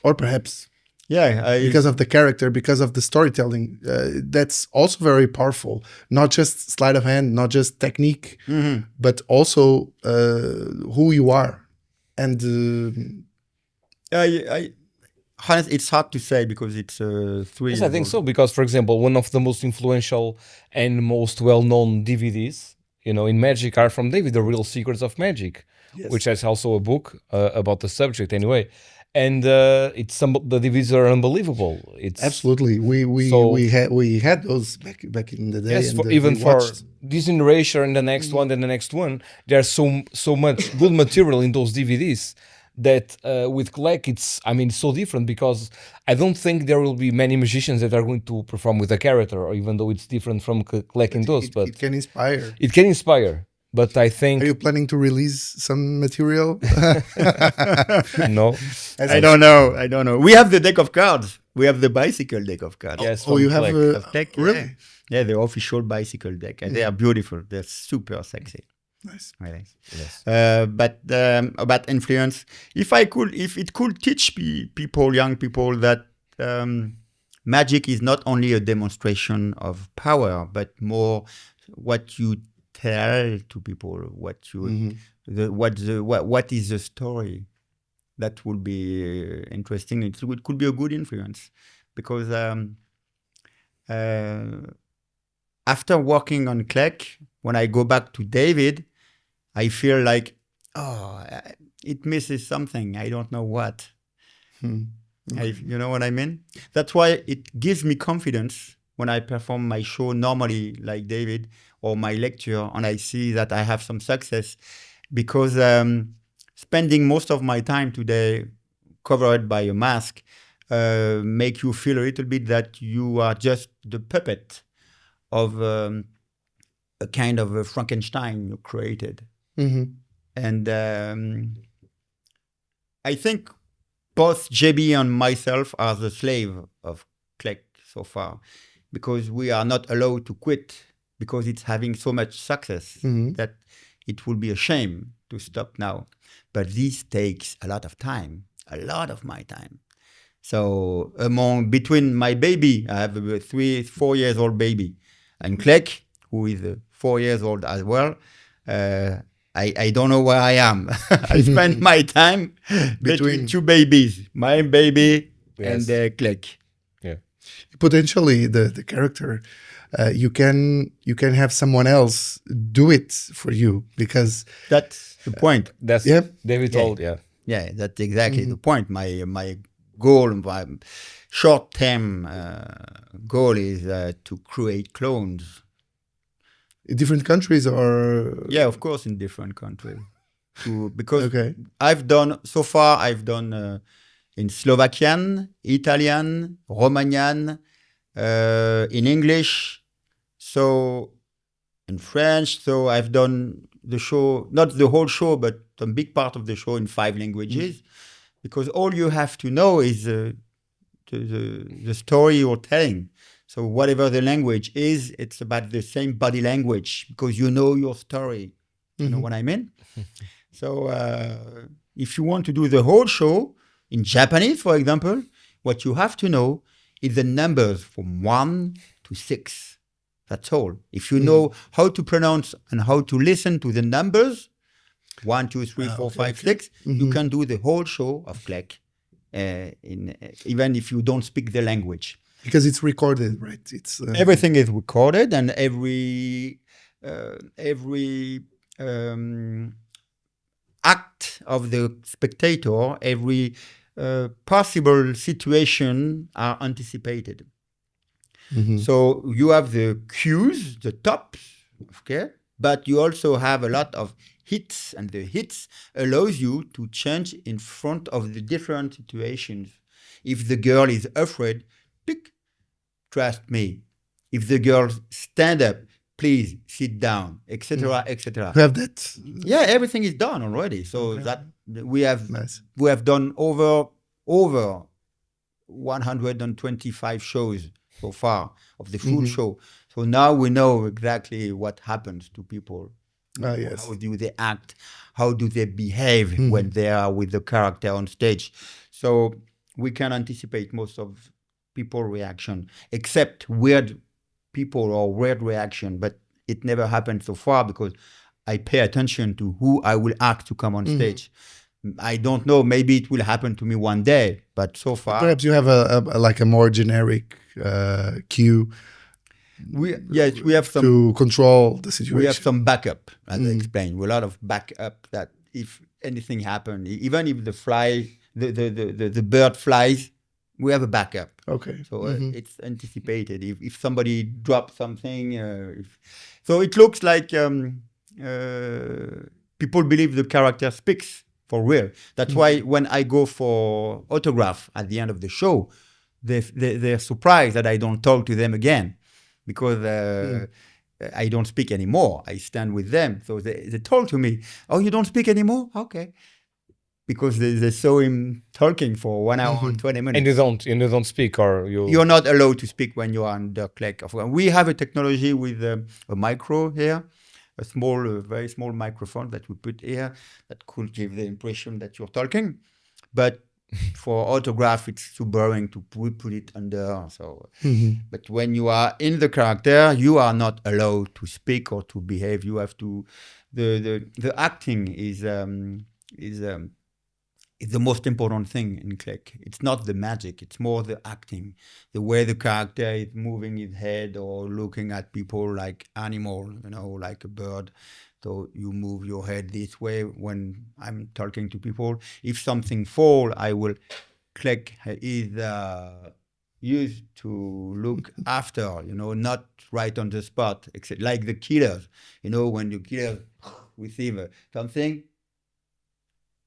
or perhaps... Yeah, because of the character, because of the storytelling, that's also very powerful. Not just sleight of hand, not just technique, but also who you are. And honestly, it's hard to say because it's 3 Yes, years I think old. so, because, for example, one of the most influential and most well-known DVDs, in magic are from David, The Real Secrets of Magic, which has also a book about the subject anyway. And the DVDs are unbelievable. It's Absolutely. So- We had those back in the day. Yes, and even we for watched. this generation and the next one and the next one, there's so much good material in those DVDs that with Klek, it's so different, because I don't think there will be many magicians that are going to perform with a character, or even though it's different from Klek Entòs, but It can inspire. it can inspire. But I think Are you planning to release some material? no. I don't know. I don't know. We have the deck of cards. We have the bicycle deck of cards. Yes, Oh, from you have Klek. Of deck, really Yeah, the official bicycle deck. And they are beautiful. They're super sexy. nice. Really. Yes. But about influence, if it could teach people, young people, that magic is not only a demonstration of power, but more what you tell to people, what is the story. That would be interesting. It could be a good influence, because after working on Klek, when I go back to David, I feel like, it misses something. I don't know what. You know what I mean? That's why it gives me confidence when I perform my show normally, like David, or my lecture, and I see that I have some success, because spending most of my time today covered by a mask make you feel a little bit that you are just the puppet of a kind of a Frankenstein you created. And I think both JB and myself are the slave of Klek so far, because we are not allowed to quit, because it's having so much success that it will be a shame to stop now. But this takes a lot of time, a lot of my time. So between my baby, I have a 3-4 years old baby, and Klek, who is 4 years old as well, I don't know where I am. I spend my time between two babies, my baby and Klek. Yeah. Potentially, the character, you can have someone else do it for you, because That's the point. That's Yeah. David told, yeah. Yeah, that's exactly the point. My goal, my short-term goal is to create clones. different countries are. Yeah, of course, in different countries. Because Okay. I've done in Slovakian, Italian, Romanian, in English, so in French. So I've done the show, not the whole show, but a big part of the show in 5 languages, because all you have to know is the story you're telling. So whatever the language is, it's about the same body language, because you know your story. You know what I mean? So if you want to do the whole show in Japanese, for example, what you have to know is the numbers from 1 to 6. That's all. If you know how to pronounce and how to listen to the numbers, 1, 2, 3, 4, 5, 6, you can do the whole show of Klek, even if you don't speak the language. Because it's recorded, right? It's Everything is recorded, and every act of the spectator, every possible situation are anticipated. So you have the cues, the tops, okay, but you also have a lot of hits, and the hits allows you to change in front of the different situations. If the girl is afraid, tick, trust me. If the girl stand up, please sit down, etc., etc. You have that. Yeah, everything is done already. So that we have Nice. we have done over 125 shows so far of the full show. So now we know exactly what happens to people. Yes. How do they act? How do they behave when they are with the character on stage? So we can anticipate most of people's reaction, except weird people or weird reaction. But it never happened so far, because I pay attention to who I will ask to come on stage. I don't know. Maybe it will happen to me one day, but so far, Perhaps you have a more generic cue we have some to control the situation. we have some backup, as I explained. A lot of backup that if anything happens, even if the bird flies, we have a backup. Okay. So it's anticipated. If somebody drops something, so it looks like people believe the character speaks for real. That's why when I go for autograph at the end of the show, they're surprised that I don't talk to them again, because I don't speak anymore. I stand with them. So they told to me, "Oh, you don't speak anymore? Okay." Because they saw him talking for 1 hour and 20 minutes. And you don't speak, or You're not allowed to speak when you are under Klek. We have a technology with a micro here, a small, very small microphone that we put here that could give the impression that you're talking. But for autograph, it's too boring to put it under. So, but when you are in the character, you are not allowed to speak or to behave. You have to. The acting is the most important thing in Klek. It's not the magic, it's more the acting, the way the character is moving his head or looking at people like animal, like a bird. So you move your head this way when I'm talking to people. If something falls, Klek is used to look after, not right on the spot, except like the killers. When the killer receive something,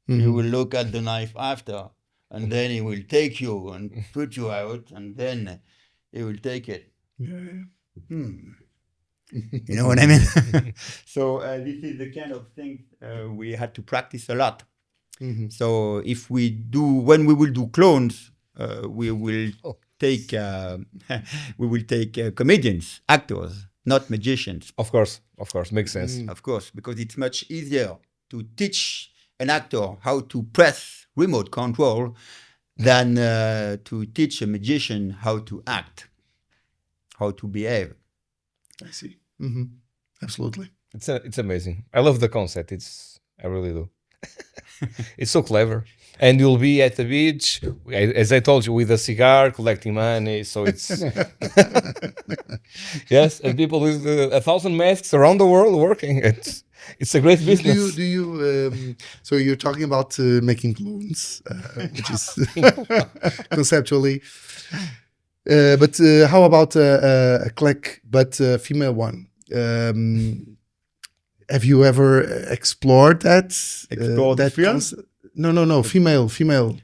you will look at the knife after, and then he will take you and put you out, and then he will take it. Yeah. You know what I mean? So this is the kind of thing we had to practice a lot. So when we will do clones, we will take comedians, actors, not magicians. Of course, makes sense. Of course, because it's much easier to teach an actor how to press remote control than to teach a magician how to act, how to behave. I see. Absolutely. It's amazing. I love the concept. I really do. It's so clever. And you'll be at the beach, as I told you, with a cigar, collecting money. So it's yes, and people with 1,000 masks around the world working. It's a great business. Do you so you're talking about making clones, which is conceptually. But how about a Klek, but a female one? Have you ever explored that? Explored that film? No, female. Female.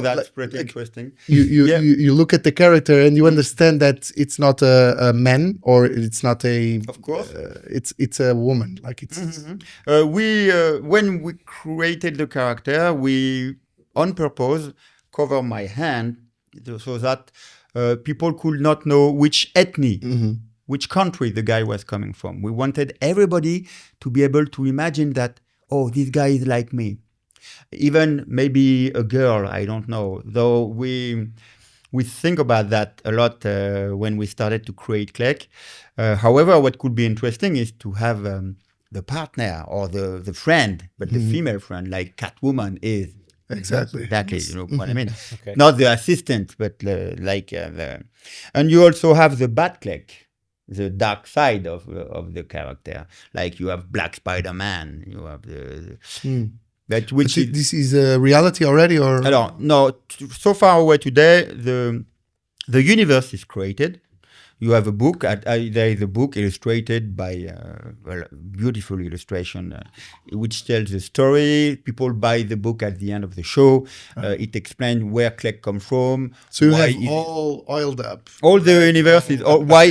That's pretty interesting. You look at the character and you understand that it's not a man, or it's not a. Of course. It's a woman. Like it's. When we created the character, we on purpose cover my hand so that people could not know which ethnic, which country the guy was coming from. We wanted everybody to be able to imagine that, oh, this guy is like me. Even maybe a girl, I don't know. Though we think about that a lot when we started to create Klek. However, what could be interesting is to have the partner or the friend, but the female friend, like Catwoman is. Exactly. You know what I mean? Okay. Not the assistant, but and you also have the bad Klek, the dark side of the character. Like you have Black Spider-Man, you have this is a reality already, or no? So far away today, the universe is created. You have a book. There is a book illustrated by beautiful illustration, which tells the story. People buy the book at the end of the show. It explains where Klek comes from. So you have all oiled up. All the universe is why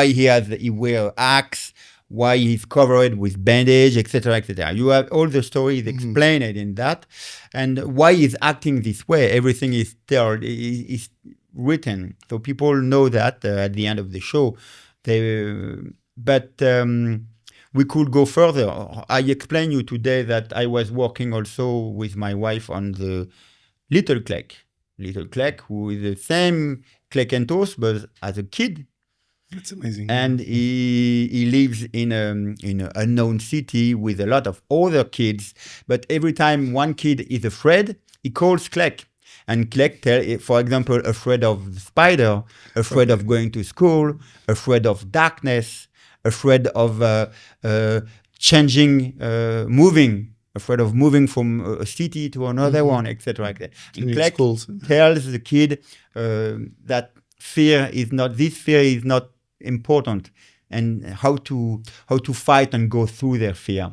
he wear axe, why he's covered with bandage, etc., etc. You have all the stories explained in that, and why he's acting this way. Everything is told. Is written, so people know that at the end of the show. But we could go further. I explained you today that I was working also with my wife on the Little Klek, who is the same Klek Entòs, but as a kid. That's amazing. And he lives in an unknown city with a lot of other kids. But every time one kid is afraid, he calls Klek. And Klek, for example, afraid of the spider, afraid of going to school, afraid of darkness, afraid of changing, moving, afraid of moving from a city to another one, etc. Like that. And Klek tells the kid that this fear is not important, and how to fight and go through their fear.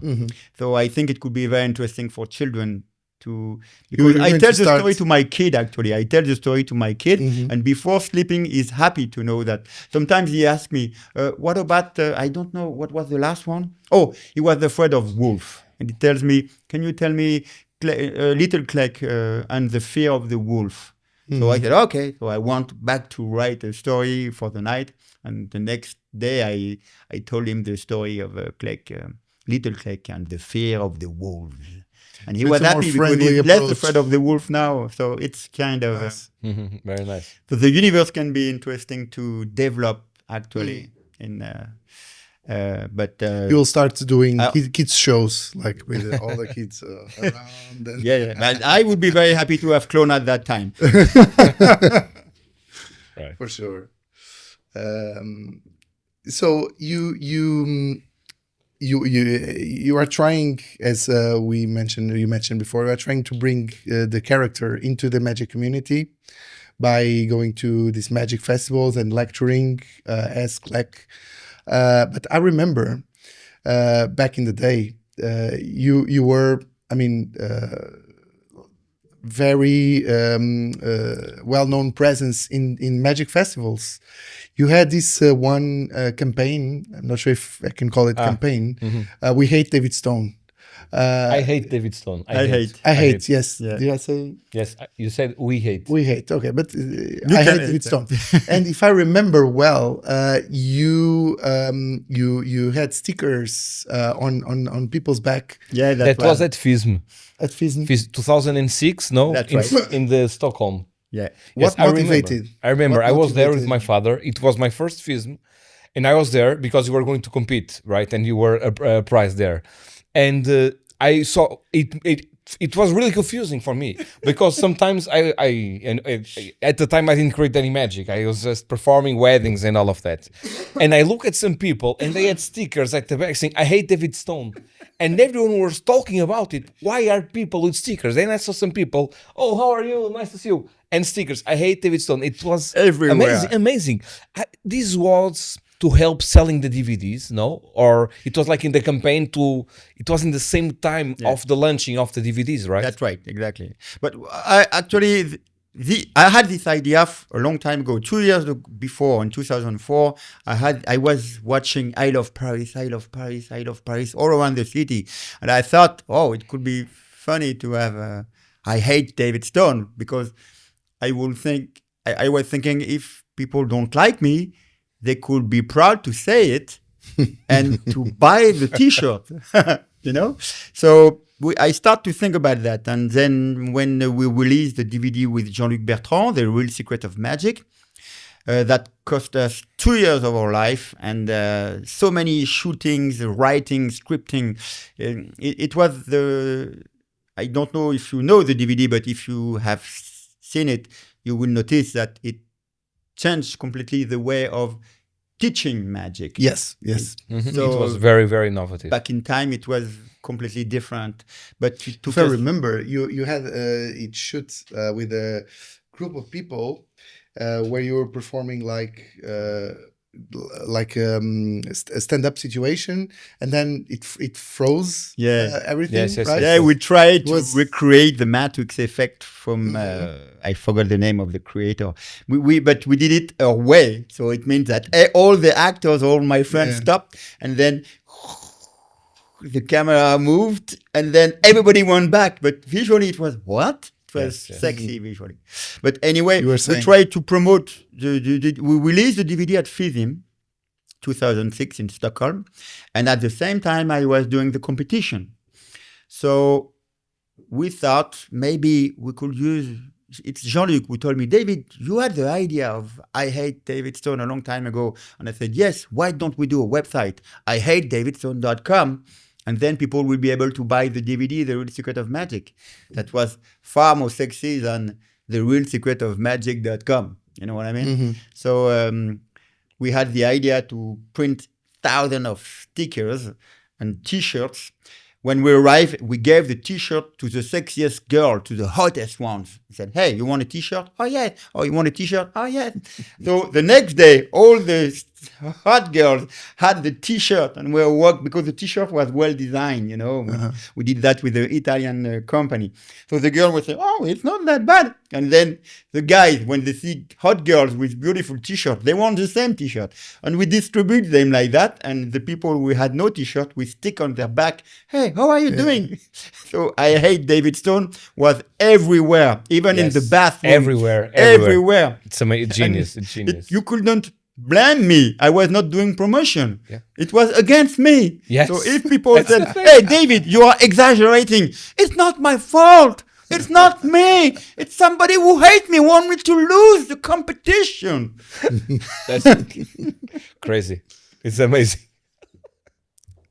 So I think it could be very interesting for children to, because I tell the story to my kid, actually. I tell the story to my kid, and before sleeping, he's happy to know that. Sometimes he asks me, what about, I don't know, what was the last one? Oh, he was afraid of wolf. And he tells me, can you tell me Little Klek and the fear of the wolf? So I said, okay. So I went back to write a story for the night. And the next day, I told him the story of Little Klek and the fear of the wolves. And he was happy because he's less afraid of the wolf now. So it's kind of... very nice. So the universe can be interesting to develop, actually. But you will start doing kids shows, like with all the kids around. And but I would be very happy to have clone at that time. Right. For sure. So you are trying, as you mentioned before, you are trying to bring the character into the magic community by going to these magic festivals and lecturing as Klek. But I remember back in the day, you were, very well-known presence in magic festivals. You had this one campaign. I'm not sure if I can call it campaign. We hate David Stone. I hate David Stone. I hate. Yes. Yeah. Did I say? Yes. You said we hate. We hate. Okay, but I hate David Stone. And if I remember well, you had stickers on people's back. Yeah, that was at FISM. At FISM. 2006. No, that's right. In the Stockholm. Yeah. What motivated? I remember. I was there with my father. It was my first FISM, and I was there because you were going to compete, right? And you were a prize there. And I saw it. It was really confusing for me because sometimes I at the time I didn't create any magic. I was just performing weddings and all of that. And I look at some people and they had stickers at the back saying, "I hate David Stone." And everyone was talking about it. Why are people with stickers? Then I saw some people, "Oh, how are you? Nice to see you." And stickers, "I hate David Stone." It was everywhere. Amazing. This was to help selling the DVDs, no? Or it was like in the campaign it was in the same time of the launching of the DVDs, right? That's right, exactly. But I actually, I had this idea a long time ago, 2 years before, in 2004, I was watching I Love Paris all around the city. And I thought, oh, it could be funny to have I hate David Stone, because I was thinking if people don't like me, they could be proud to say it and to buy the T-shirt, So I start to think about that. And then when we released the DVD with Jean-Luc Bertrand, The Real Secret of Magic, that cost us 2 years of our life and so many shootings, writing, scripting. It was I don't know if you know the DVD, but if you have seen it, you will notice that it changed completely the way of teaching magic. Yes. So it was very, very innovative. Back in time, it was completely different. But if I remember, you had it shoot with a group of people where you were performing like a stand-up situation, and then it froze everything. Yes. Right? Yeah, we tried to recreate the Matrix effect from I forgot the name of the creator. But we did it our way, so it means that all the actors, all my friends stopped, and then the camera moved, and then everybody went back. But visually, it was what? It was sexy visually. But anyway, we tried to promote we released the DVD at FISM 2006 in Stockholm, and at the same time I was doing the competition. So we thought maybe we could use it's Jean-Luc who told me, David, you had the idea of I Hate David Stone a long time ago. And I said, yes, why don't we do a website? IHateDavidStone.com. And then people will be able to buy the DVD, The Real Secret of Magic. That was far more sexy than The Real Secret of Magic.com. You know what I mean? Mm-hmm. So we had the idea to print thousands of stickers and T-shirts. When we arrived, we gave the T-shirt to the sexiest girl, to the hottest ones. We said, hey, you want a T-shirt? Oh, yes. Oh, you want a T-shirt? Oh, yes. So the next day, all the hot girls had the T-shirt and we worked because the T-shirt was well designed, you know. We did that with the Italian company. So the girl would say, oh, it's not that bad. And then the guys, when they see hot girls with beautiful T-shirts, they want the same T-shirt. And we distribute them like that. And the people who had no T-shirt, we stick on their back, hey, how are you doing? So I Hate David Stone was everywhere, even in the bathroom. Everywhere. It's amazing. Genius. It's genius. You couldn't blame me. I was not doing promotion. Yeah. It was against me. Yes. So if people said, hey, David, you are exaggerating. It's not my fault. It's not me. It's somebody who hates me, want me to lose the competition. That's crazy. It's amazing.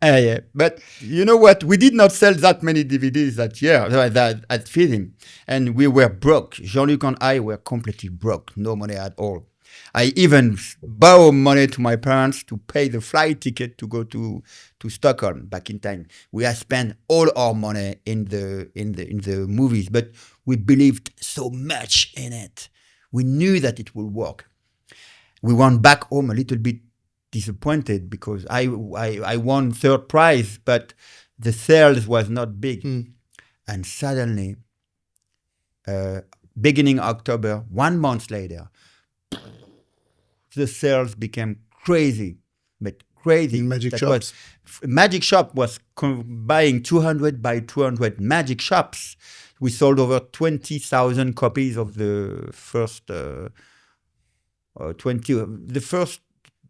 Yeah. But you know what? We did not sell that many DVDs that year at Feeding. And we were broke. Jean-Luc and I were completely broke. No money at all. I even borrowed money to my parents to pay the flight ticket to go to Stockholm back in time. We had spent all our money in the movies, but we believed so much in it. We knew that it would work. We went back home a little bit disappointed because I won third prize, but the sales was not big. And suddenly, beginning October, 1 month later, the sales became crazy, but crazy. In magic shops. Magic shop was buying 200 by 200 magic shops. We sold over 20,000 copies of the first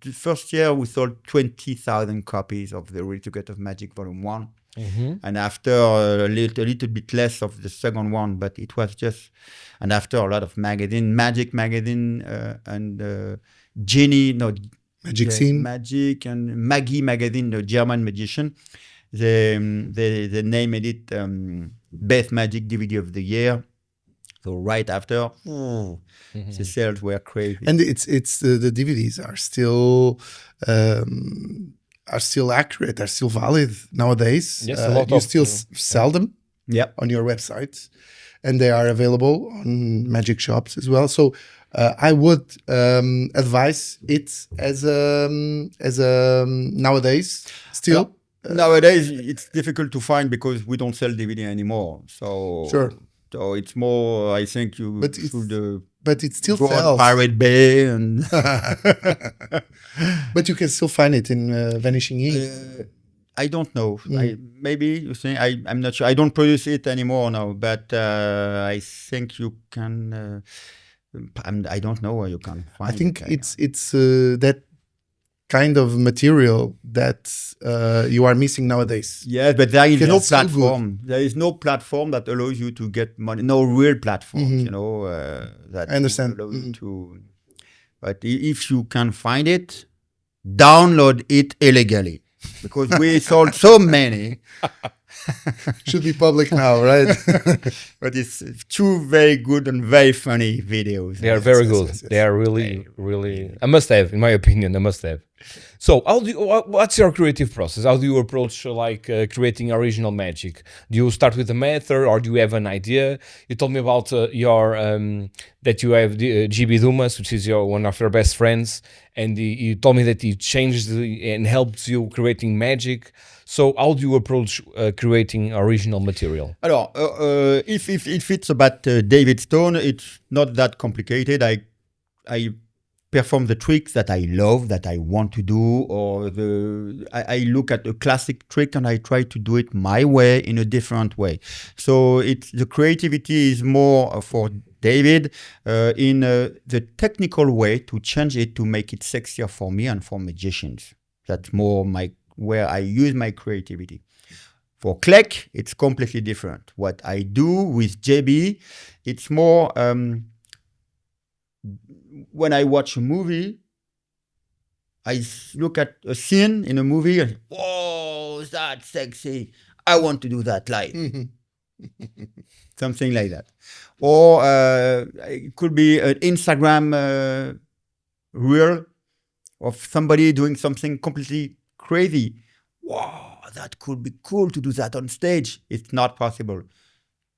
The first year we sold 20,000 copies of the Real Secret of Magic Volume 1. And after a little bit less of the second one, but it was just, and after a lot of magazine, Magic magazine and Genie, Magic Scene, Magic and Maggie magazine, the German magician, they named it Best Magic DVD of the Year. So right after, the sales were crazy. And it's the DVDs are still accurate, are still valid nowadays. Yes, you still sell them on your website, and they are available on magic shops as well. So I would advise it as nowadays still. Nowadays, it's difficult to find because we don't sell DVD anymore. So sure. So it's more, I think you should. But it still go sells. On Pirate Bay and. But you can still find it in Vanishing Ink. I don't know. Maybe you think I'm not sure. I don't produce it anymore now, but I think you can. I don't know where you can find. I think it's that kind of material that you are missing nowadays. Yes, but there is no platform. There is no platform that allows you to get money. No real platform, you know. That I understand. Allows you to, but if you can find it, download it illegally because we sold so many. Should be public now, right? But it's two very good and very funny videos. They are very good. Yes. They are really, really. I must have, in my opinion, I must have. So, what's your creative process? How do you approach creating original magic? Do you start with a method, or do you have an idea? You told me about your that you have GB Dumas, which is one of your best friends, and you told me that he changed and helped you creating magic. So, how do you approach creating original material? Alors, if it's about David Stone, it's not that complicated. I perform the tricks that I love, that I want to do, or I look at a classic trick and I try to do it my way in a different way. So the creativity is more for David in the technical way to change it to make it sexier for me and for magicians. That's more where I use my creativity. For Klek, it's completely different. What I do with JB, it's more when I watch a movie, I look at a scene in a movie and, whoa, that's sexy. I want to do that live. Something like that. Or it could be an Instagram reel of somebody doing something completely crazy. Wow, that could be cool to do that on stage. It's not possible.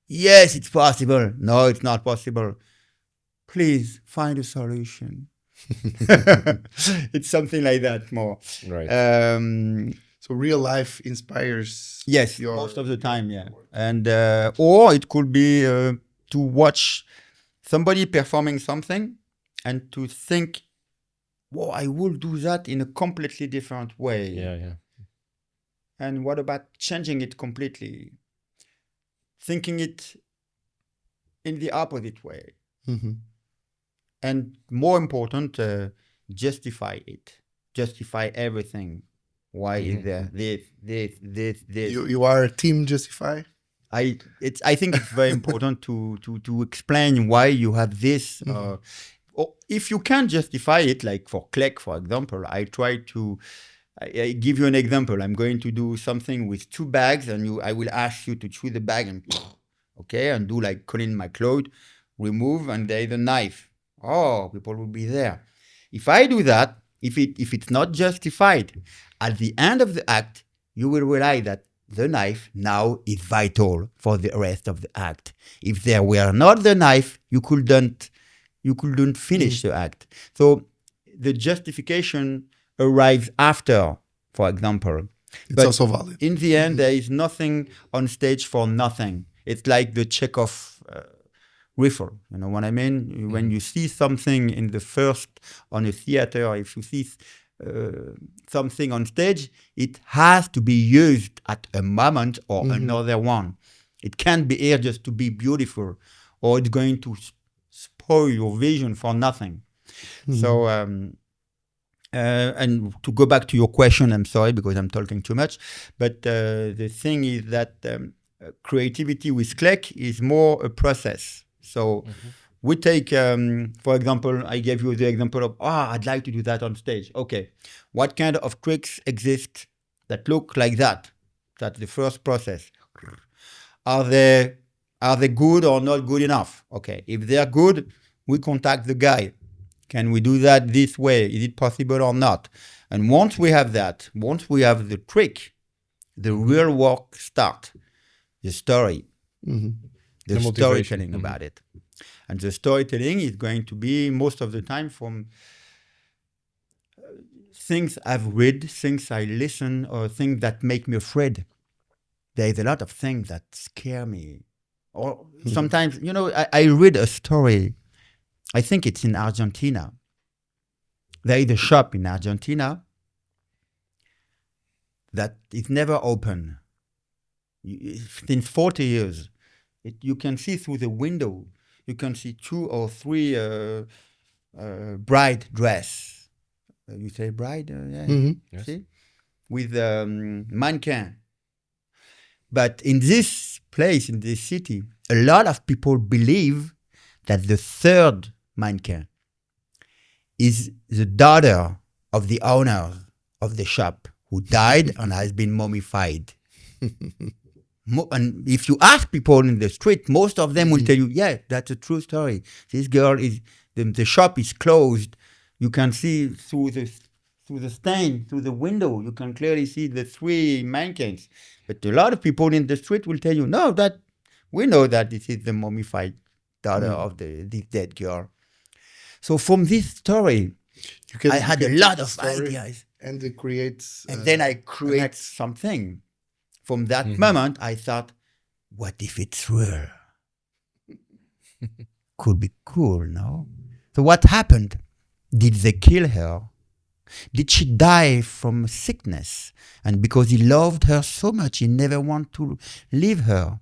Yes, it's possible. No, it's not possible. Please find a solution. It's something like that more. Right. So real life inspires. Yes, most of the time, yeah. And or it could be to watch somebody performing something and to think, "Whoa, I will do that in a completely different way." Yeah. And what about changing it completely? Thinking it in the opposite way. Mm-hmm. And more important, justify it. Justify everything. Why is there this? You are team Justify? I think it's very important to explain why you have this. Or if you can justify it, like for Klek, for example, I give you an example. I'm going to do something with 2 bags, and I will ask you to choose a bag and and do like Colin McLeod, remove, and there is a knife. Oh, people will be there. If I do that, if it's not justified, at the end of the act, you will realize that the knife now is vital for the rest of the act. If there were not the knife, you couldn't finish the act. So the justification arrives after, for example. It's also valid. In the end, there is nothing on stage for nothing. It's like the Chekhov riffle. You know what I mean? When you see something in the first on a theater, if you see something on stage, it has to be used at a moment or another one. It can't be here just to be beautiful, or it's going to spoil your vision for nothing. So, and to go back to your question, I'm sorry because I'm talking too much, but the thing is that creativity with Klek is more a process. So we take, for example, I gave you the example of, I'd like to do that on stage. Okay, what kind of tricks exist that look like that? That's the first process. Are they good or not good enough? Okay, if they're good, we contact the guy. Can we do that this way? Is it possible or not? And once we have that, once we have the trick, the real work starts. The story. The storytelling about it. And the storytelling is going to be most of the time from things I've read, things I listen, or things that make me afraid. There is a lot of things that scare me. Or sometimes, I read a story. I think it's in Argentina. There is a shop in Argentina that is never open. Since 40 years. You can see through the window. You can see 2 or 3 bride dress. You say bride? Yeah. Yes. See? With mannequin. But in this place, in this city, a lot of people believe that the third mannequin is the daughter of the owner of the shop who died and has been mummified. And if you ask people in the street, most of them will tell you, yeah, that's a true story. This girl is, the shop is closed. You can see through the stain, through the window, you can clearly see the 3 mannequins. But a lot of people in the street will tell you, no, that we know that this is the mummified daughter of this dead girl. So from this story, I had a lot of ideas. And it creates... and then I create something. From that moment, I thought, what if it's real? Could be cool, no? So what happened? Did they kill her? Did she die from sickness? And because he loved her so much, he never wanted to leave her.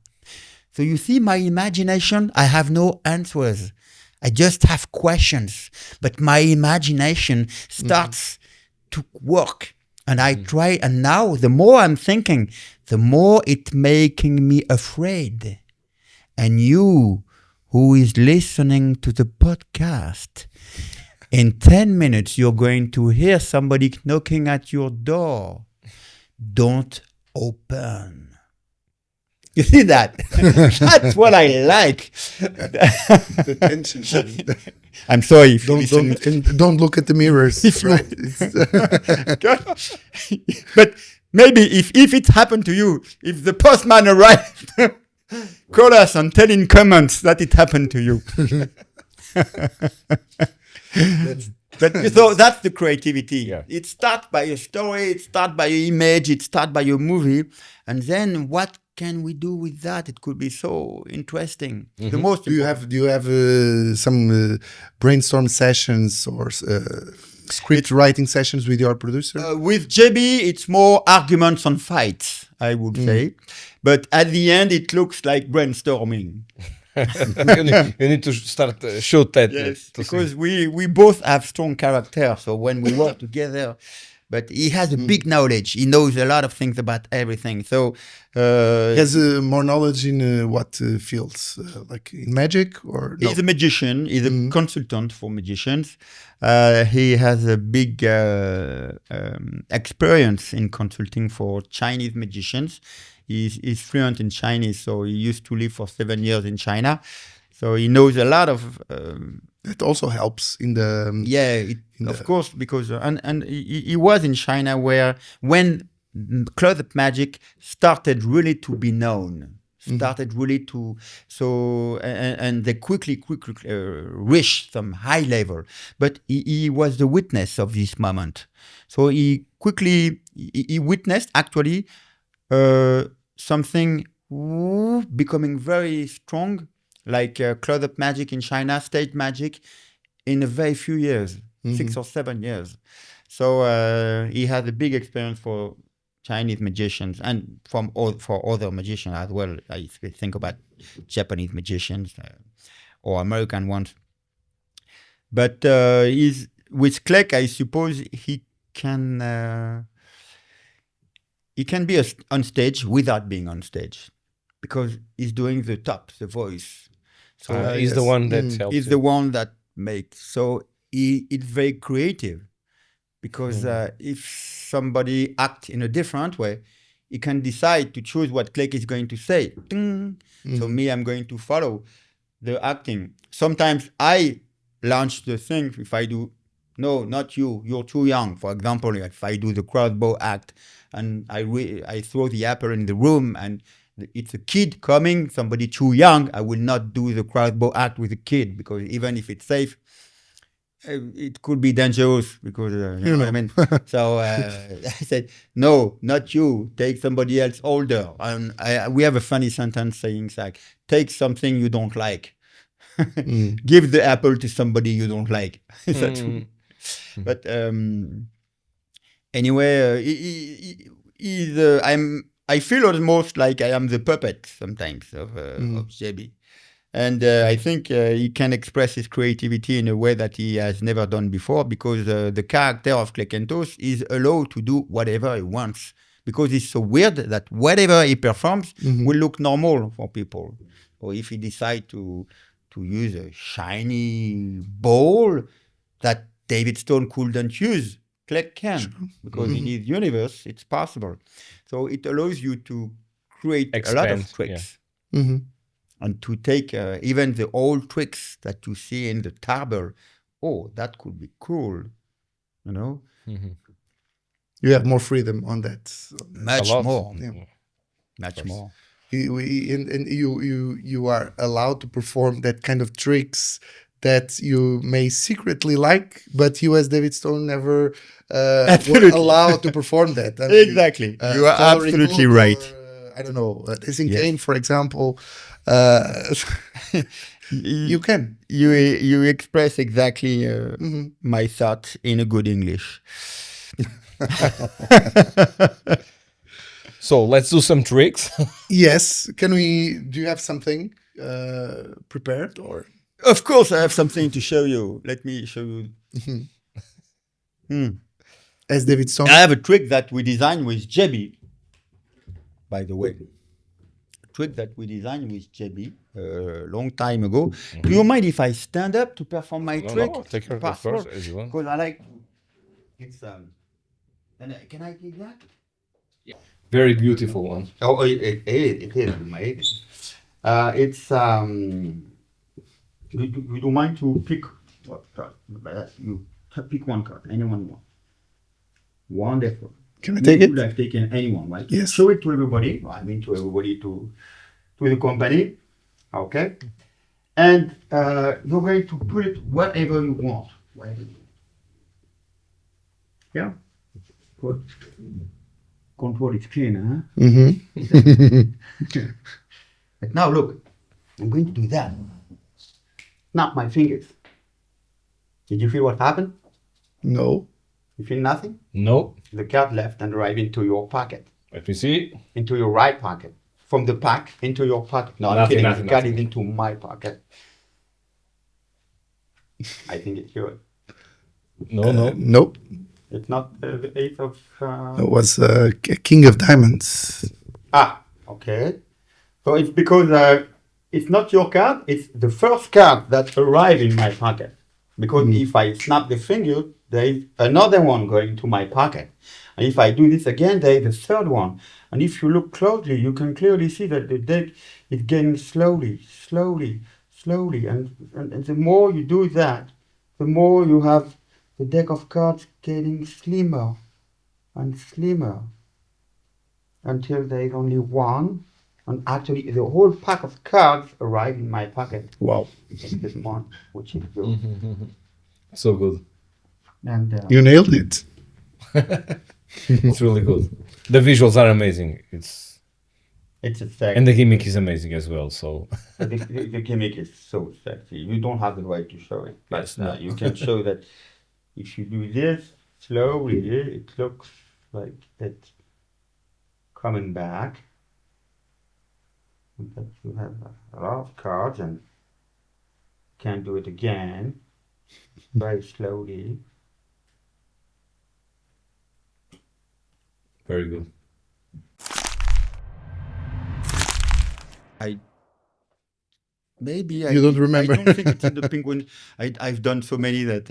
So you see, my imagination, I have no answers. I just have questions. But my imagination starts to work. And I try, and now the more I'm thinking, the more it's making me afraid. And you, who is listening to the podcast, in 10 minutes, you're going to hear somebody knocking at your door. Don't open. You see that? That's what I like. The tension. I'm sorry. If you listen. Don't look at the mirrors. Right? But maybe if it happened to you, if the postman arrived, call us and tell in comments that it happened to you. But so that's the creativity. Yeah. It starts by a story, it starts by an image, it starts by a movie, and then what can we do with that? It could be so interesting. The most Do you have some brainstorm sessions or script writing sessions with your producer? with JB, it's more arguments and fights, I would say. But at the end, it looks like brainstorming. you need to start shoot that. Yes, to because we both have strong character. So when we work together, but he has a big knowledge. He knows a lot of things about everything. So He has more knowledge in what fields, like in magic or no? he's a magician. He's a consultant for magicians. He has a big experience in consulting for Chinese magicians. He's fluent in Chinese, so he used to live for 7 years in China. So he knows a lot of. That also helps in the Of course, because and he was in China where when closet magic started really to be known, started really to and they quickly reached some high level. But he was the witness of this moment. So he quickly he witnessed actually something becoming very strong, like closet magic in China, stage magic, in a very few years, 6 or 7 years. So he has a big experience for Chinese magicians and for other magicians as well. I think about Japanese magicians or American ones. But with Klek, I suppose he can be on stage without being on stage, because he's doing the top, the voice. So he's the one that helps. he's the one that makes. So it's very creative, because if somebody acts in a different way, he can decide to choose what Klek is going to say. Ding. So me, I'm going to follow the acting. Sometimes I launch the thing. If I do, no, not you, you're too young. For example, if I do the crossbow act and I throw the apple in the room and it's a kid coming, somebody too young, I will not do the crossbow act with a kid, because even if it's safe, it could be dangerous, because you know what I mean. So I said, no, not you. Take somebody else older. And we have a funny sentence saying like, take something you don't like. Give the apple to somebody you don't like. But anyway, I feel almost like I am the puppet sometimes of JB. And I think he can express his creativity in a way that he has never done before, because the character of Klek Entòs is allowed to do whatever he wants, because it's so weird that whatever he performs will look normal for people. Or if he decides to use a shiny ball that David Stone couldn't use, Klek can, because in his universe it's possible. So it allows you to create a lot of tricks. Yeah. And to take even the old tricks that you see in the table, that could be cool, you know? You have more freedom on that. Much more. Yeah. Much more. And you are allowed to perform that kind of tricks that you may secretly like, but you as David Stone never were allowed to perform that. I mean, Exactly. You are absolutely right. I don't know, Dancing Kane, for example, you can. You express exactly my thoughts in a good English. So let's do some tricks. Yes. Do you have something prepared or? Of course, I have something to show you. Let me show you. as David Stone. I have a trick that we designed with JB, by the way. A trick that we designed with JB a long time ago. Do you mind if I stand up to perform my trick? No, take care of Password? first as you want. Because I like. It's and can I take that? Very beautiful one. Oh, it is amazing. It's you don't mind to pick what card? You pick one card, anyone you want. Wonderful. Can I take it? You could have taken anyone, right? Yes. Show it to everybody. I mean, to everybody, to the company. Okay. And you're going to put it whatever you want. Whatever you want. Yeah. Put. Control is clean, huh? Mm-hmm. But now look, I'm going to do that. Snap my fingers. Did you feel what happened? No. You feel nothing? No. The card left and right into your pocket. Let me see. Into your right pocket. From the pack into your pocket. No, I'm Nothing, kidding. nothing, The card nothing. is into my pocket. I think it's yours. No. Nope. It's not the Ace of... It was King of Diamonds. Okay. So it's because it's not your card, it's the first card that arrived in my pocket. Because if I snap the finger, there is another one going to my pocket. And if I do this again, there is a third one. And if you look closely, you can clearly see that the deck is getting slowly. And the more you do that, the more you have the deck of cards getting slimmer and slimmer until there is only one. And actually, the whole pack of cards arrive in my pocket. Wow. This one, which is yours. So good. And You nailed it. It's really good. The visuals are amazing. It's a sexy. and the gimmick is amazing as well. So the gimmick is so sexy. You don't have the right to show it, but Yes, no. you can show that if you do this slowly, it looks like it's coming back. But you have a lot of cards and can do it again very slowly. very good. You don't remember. I don't think it's in the penguin. I've done so many that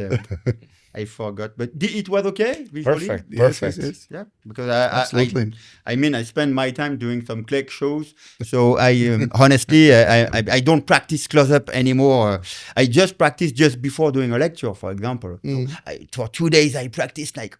I forgot. But it was okay visually? Perfect. Yes. Yeah, because Absolutely. I mean, I spend my time doing some Klek shows. So I honestly, I don't practice close up anymore. I just practice just before doing a lecture, for example. So for 2 days, I practice like,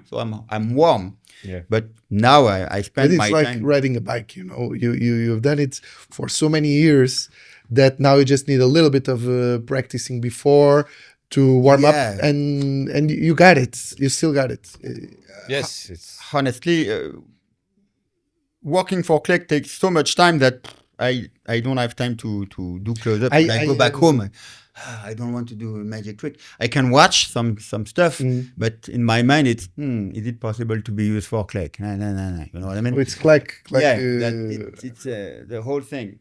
so I'm warm. Yeah. But now I spend It's my like time. riding a bike, you've done it for so many years that now you just need a little bit of practicing before to warm up, and you got it. You still got it. Yes, it's Honestly, working for Klek takes so much time that I don't have time to do close up. When I go back home, I don't want to do a magic trick. I can watch some stuff, but in my mind, it's is it possible to be used for Klek? No. You know what I mean? It's Klek. It's the whole thing.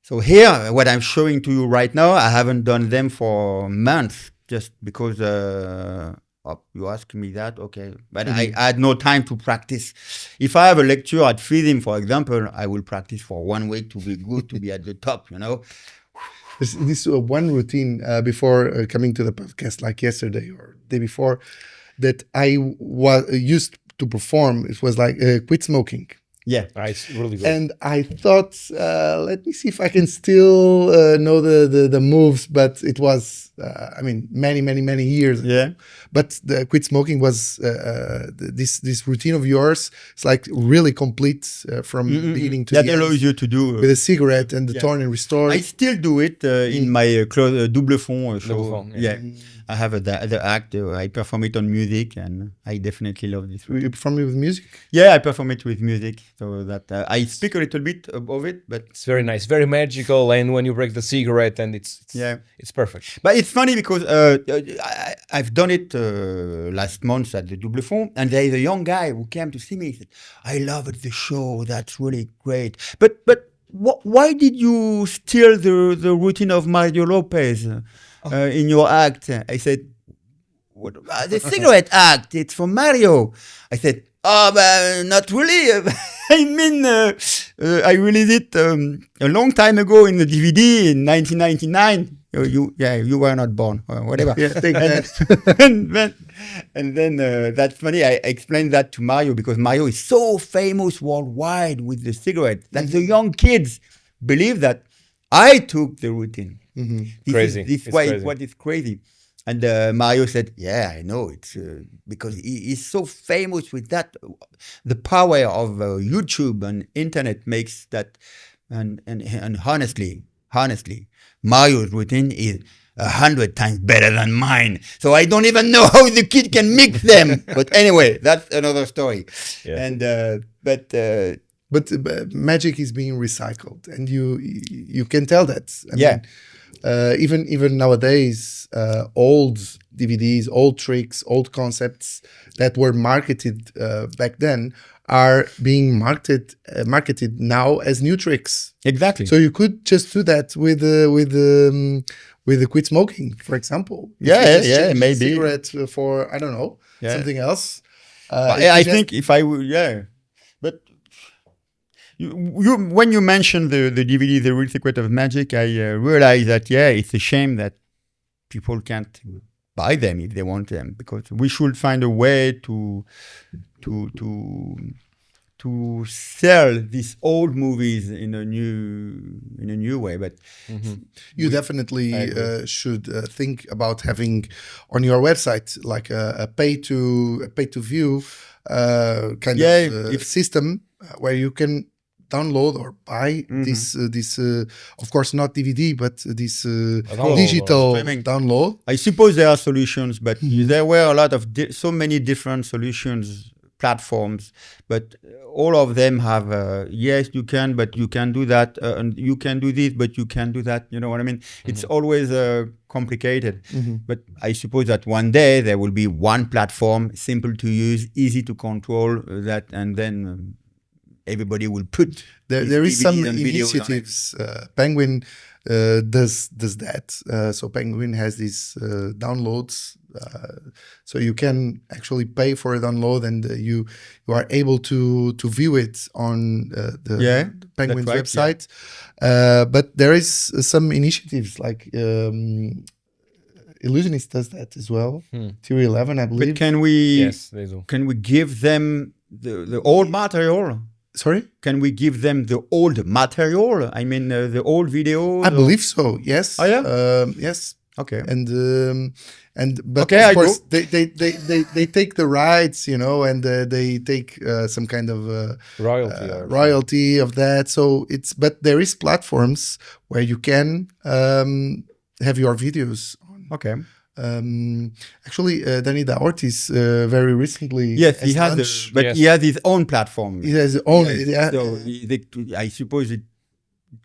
So here, what I'm showing to you right now, I haven't done them for months, just because you asked me that, okay. But I had no time to practice. If I have a lecture at FISM, for example, I will practice for 1 week to be good, to be at the top, This one routine before coming to the podcast, like yesterday or day before, that I used to perform. It was like quit smoking. Yeah, it's really good. And I thought, let me see if I can still know the moves. But it was, many years. Yeah. But the quit smoking was this routine of yours. It's like really complete from beginning to that the end. allows you to do With a cigarette and the torn and restore. I still do it in my double fond show. Double fond, yeah. I have the act. I perform it on music, and I definitely love this. You perform it with music? Yeah, I perform it with music, so that I speak a little bit of it, but it's very nice, very magical. And when you break the cigarette, and it's perfect. But it's funny because I've done it last month at the Double Fond, and there is a young guy who came to see me. He said, "I loved the show. That's really great." But why did you steal the routine of Mario Lopez in your act? I said, what the cigarette act? It's for Mario. I said, oh, but not really. I mean, I released it a long time ago in the DVD in 1999. You were not born, or whatever. Yeah, take that. and then that's funny. I explained that to Mario because Mario is so famous worldwide with the cigarette that the young kids believe that I took the routine. Crazy. This It's way, crazy. what is crazy. And Mario said, "Yeah, I know it's because he's so famous with that. The power of YouTube and internet makes that, and honestly, Mario's routine is 100 times better than mine. So I don't even know how the kid can mix them. But anyway, that's another story. Yeah. And But magic is being recycled, and you can tell that. I mean, even nowadays, old DVDs, old tricks, old concepts that were marketed back then are being marketed now as new tricks. exactly. So you could just do that with the quit smoking, for example. If you just change the maybe. cigarette for, I don't know, something else. I think if I would, but you when you mentioned the DVD, The Real Secret of Magic, I realized that it's a shame that people can't buy them if they want them, because we should find a way to sell these old movies in a new way. But you definitely should think about having on your website like a pay to view kind of system where you can download or buy this of course not DVD, but this digital download. I suppose there are solutions, but there were a lot of so many different solutions, platforms, but all of them have yes, you can, but you can do that, and you can do this, but you can do that. You know what I mean? It's always complicated. But I suppose that one day there will be one platform, simple to use, easy to control, that, and then everybody will put. There is some DVDs and videos on it. initiatives. Penguin does that. So Penguin has these downloads. So you can actually pay for a download, and you are able to view it on the Penguin's website. But there is some initiatives like Illusionist does that as well. Theory 11, I believe. But can we? Yes, they do. Can we give them the old material? Sorry? Can we give them the old material? I mean, the old video? I believe so, yes. Oh, yeah? Yes. Okay. But Okay, of I course they take the rights, and they take some kind of royalty of that. So but there is platforms where you can have your videos on. Okay. Actually, Danny Ortiz very recently. Yes, he has, he has his own platform. He has his own. Yes. So I suppose it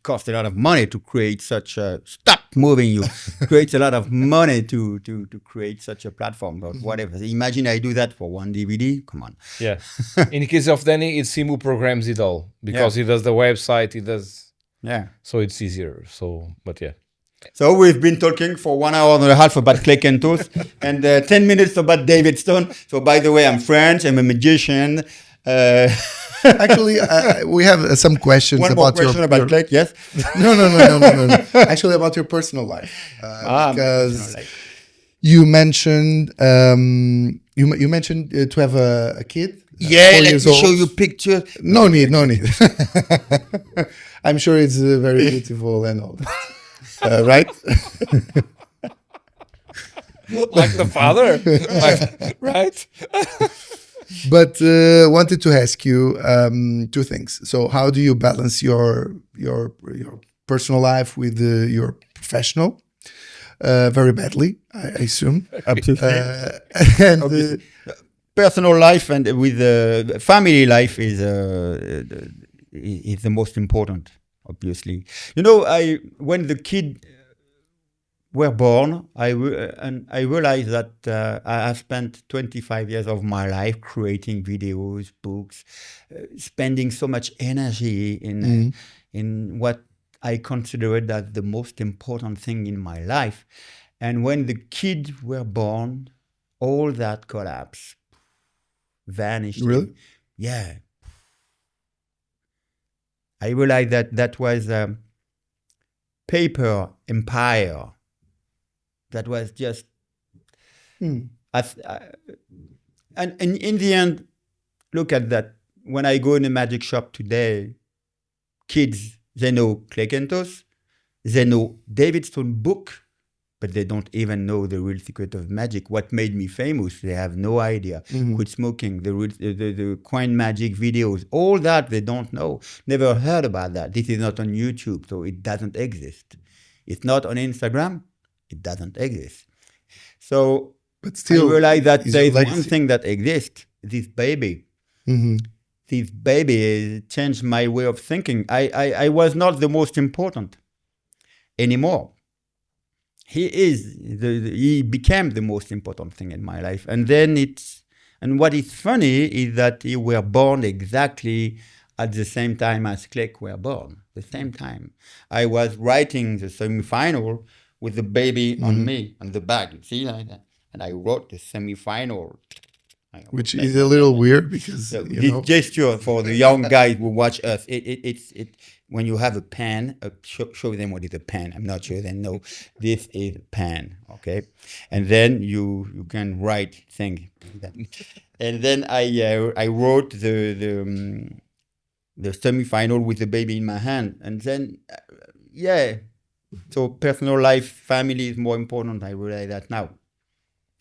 costs a lot of money to create such a. Stop moving, you. Creates a lot of money to create such a platform. But whatever. Imagine I do that for one DVD. Come on. Yeah. In the case of Danny, it's him who programs it all, because he does the website. He does. Yeah. So it's easier. So, but yeah. So we've been talking for 1 hour and a half about Klek Entòs and 10 minutes about David Stone. So by the way, I'm French. I'm a magician. Actually, we have some questions about your Klek. Yes. No. Actually, about your personal life, because you mentioned you mentioned to have a kid. Yeah, let me show you pictures. No need. I'm sure it's very beautiful and all that. Right? Like the father, right? But wanted to ask you two things. So, how do you balance your personal life with your professional? Very badly, I assume. Absolutely. And personal life and with family life is the most important. Obviously, when the kid were born, I realized that I have spent 25 years of my life creating videos, books, spending so much energy in what I considered as the most important thing in my life. And when the kids were born, all that collapsed, vanished. Really? Yeah. I realized that was a paper empire that was just and in the end, look at that. When I go in a magic shop today, kids, they know Klek Entòs, they know David Stone book, but they don't even know the real secret of magic. What made me famous, they have no idea. Quit smoking, the coin magic videos, all that they don't know. Never heard about that. This is not on YouTube, so it doesn't exist. It's not on Instagram, it doesn't exist. So but still, I realize that there is legacy. one thing that exists, this baby. This baby changed my way of thinking. I was not the most important anymore. He became the most important thing in my life. And then and what is funny is that he were born exactly at the same time as Klek were born, the same time. I was writing the semi-final with the baby on me, on the back, you see like that? And I wrote the semi-final. Which is a little weird because this gesture for the young guys who watch us, it's when you have a pen, show them what is a pen. I'm not sure they know. This is a pen, okay? And then you can write things. And then I wrote the semi-final with the baby in my hand. And then, so personal life, family is more important. I realize that now.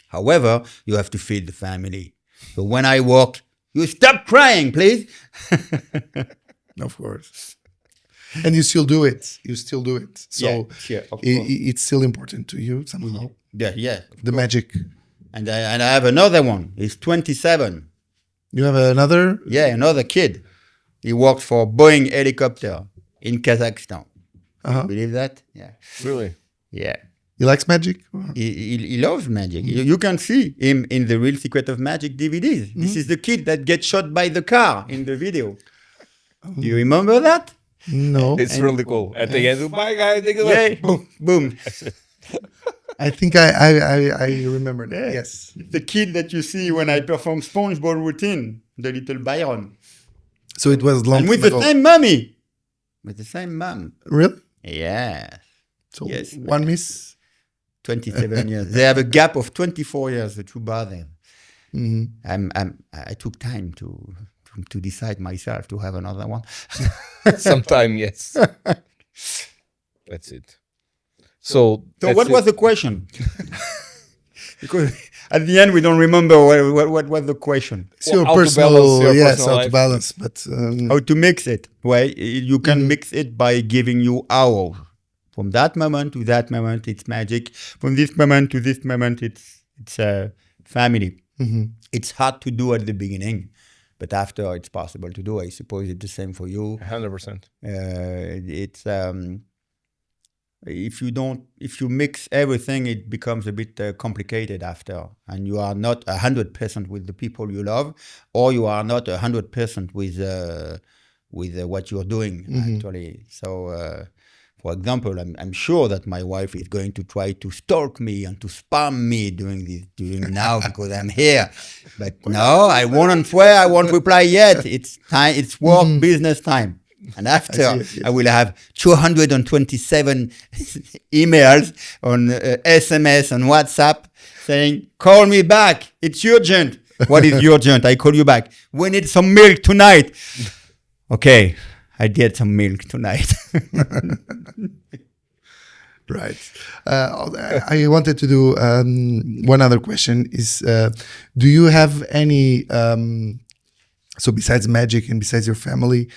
However, you have to feed the family. So when I walk, you stop crying, please. Of course. And you still do it. So it's still important to you somehow. Yeah. The magic. And I have another one. He's 27. You have another? Yeah, another kid. He works for Boeing helicopter in Kazakhstan. Believe that? Yeah. Really? Yeah. He likes magic? He loves magic. You can see him in the Real Secret of Magic DVDs. This is the kid that gets shot by the car in the video. Do you remember that? No. It's really cool. At the end, bye guys, take a Yeah, look. boom, boom. I think I remember that. Yes. The kid that you see when I perform SpongeBob routine, the little Byron. So it was long And with time the ago. same mommy. With the same mom. Really? Yeah. So Yes. one miss? 27 years. They have a gap of 24 years, the two brothers. I took time to decide myself to have another one. Sometime, yes. That's it. So What was the question? Because at the end we don't remember what was the question. It's your how to personal, balance your yes, personal how to life. balance. But How to mix it? Well, you can mix it by giving you hours. From that moment to that moment, it's magic. From this moment to this moment, it's family. It's hard to do at the beginning, but after it's possible to do. I suppose it's the same for you. 100%. It's if you mix everything, it becomes a bit complicated after, and you are not 100% with the people you love, or you are not 100% with what you're doing actually. So. For example, I'm sure that my wife is going to try to stalk me and to spam me during now because I'm here. But no, I won't answer. I won't reply yet. It's time. It's work business time. And after, I will have 227 emails on SMS and WhatsApp saying, "Call me back. It's urgent." What is urgent? I call you back. We need some milk tonight. Okay. I did some milk tonight. right. I wanted to do one other question is, do you have any, so besides magic and besides your family,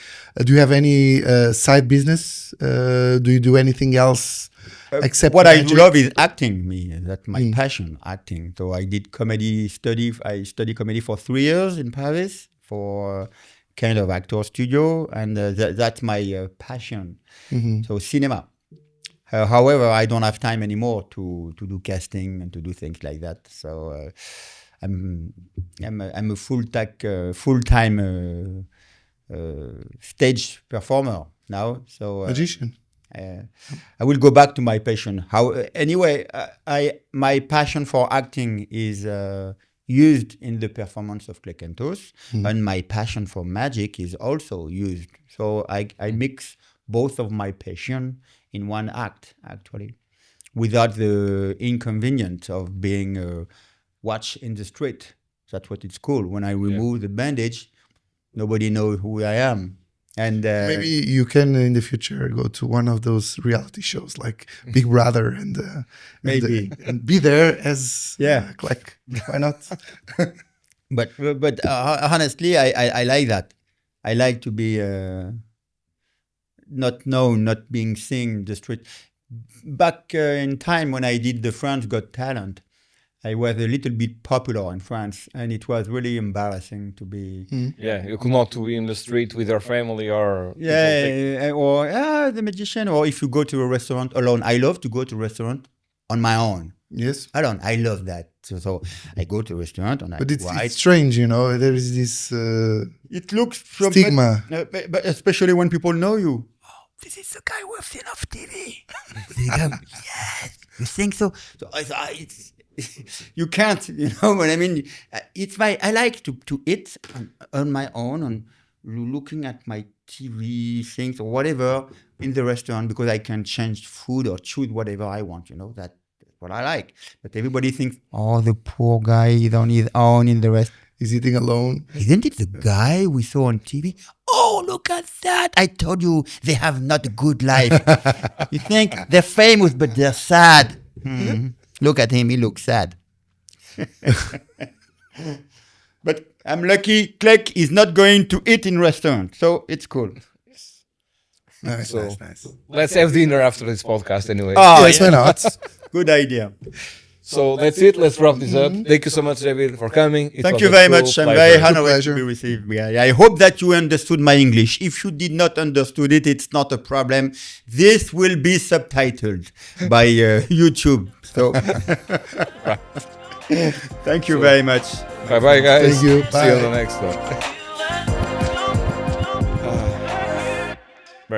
do you have any side business? Do you do anything else except what magic? I love is acting. That's my passion, acting. So I did comedy study. I studied comedy for 3 years in Paris for kind of actor studio, and that's my passion. So cinema. However, I don't have time anymore to do casting and to do things like that. So I'm a full-time stage performer now. So Magician. I will go back to my passion. Anyway, my passion for acting is used in the performance of Klek Entòs, and my passion for magic is also used. So I mix both of my passion in one act, actually, without the inconvenience of being watched in the street. That's what it's called. When I remove the bandage, nobody knows who I am. And maybe you can in the future go to one of those reality shows like Big Brother and maybe and be there as Klek. Why not? But honestly, I like that. I like to be not known, not being seen in the street. Back in time when I did the France Got Talent, I was a little bit popular in France, and it was really embarrassing to be. Yeah, you could not be in the street with your family or. Or the magician, or if you go to a restaurant alone. I love to go to a restaurant on my own. Yes, alone. I love that. So I go to a restaurant and but it's strange, you know. There is this. It looks stigma, but especially when people know you. Oh, this is the guy we've seen off TV. Yes, you think so? So it's. You can't, you know what I mean? I like to eat on my own, and looking at my TV things or whatever in the restaurant, because I can change food or choose whatever I want, you know, that's what I like. But everybody thinks, oh, the poor guy is on his own in the restaurant. He's eating alone. Isn't it the guy we saw on TV? Oh, look at that. I told you they have not a good life. You think they're famous, but they're sad. Look at him, he looks sad. But I'm lucky Klek is not going to eat in restaurant, so it's cool. Nice. Let's have dinner after this podcast anyway. Oh, yes, why not? Good idea. So that's it. Let's wrap this up. Thank you so much, David, for coming. Thank you very much. I'm very honored to be received. I hope that you understood my English. If you did not understood it, it's not a problem. This will be subtitled by YouTube. So thank you very much. Bye-bye, guys. Thank you. See you on the next one.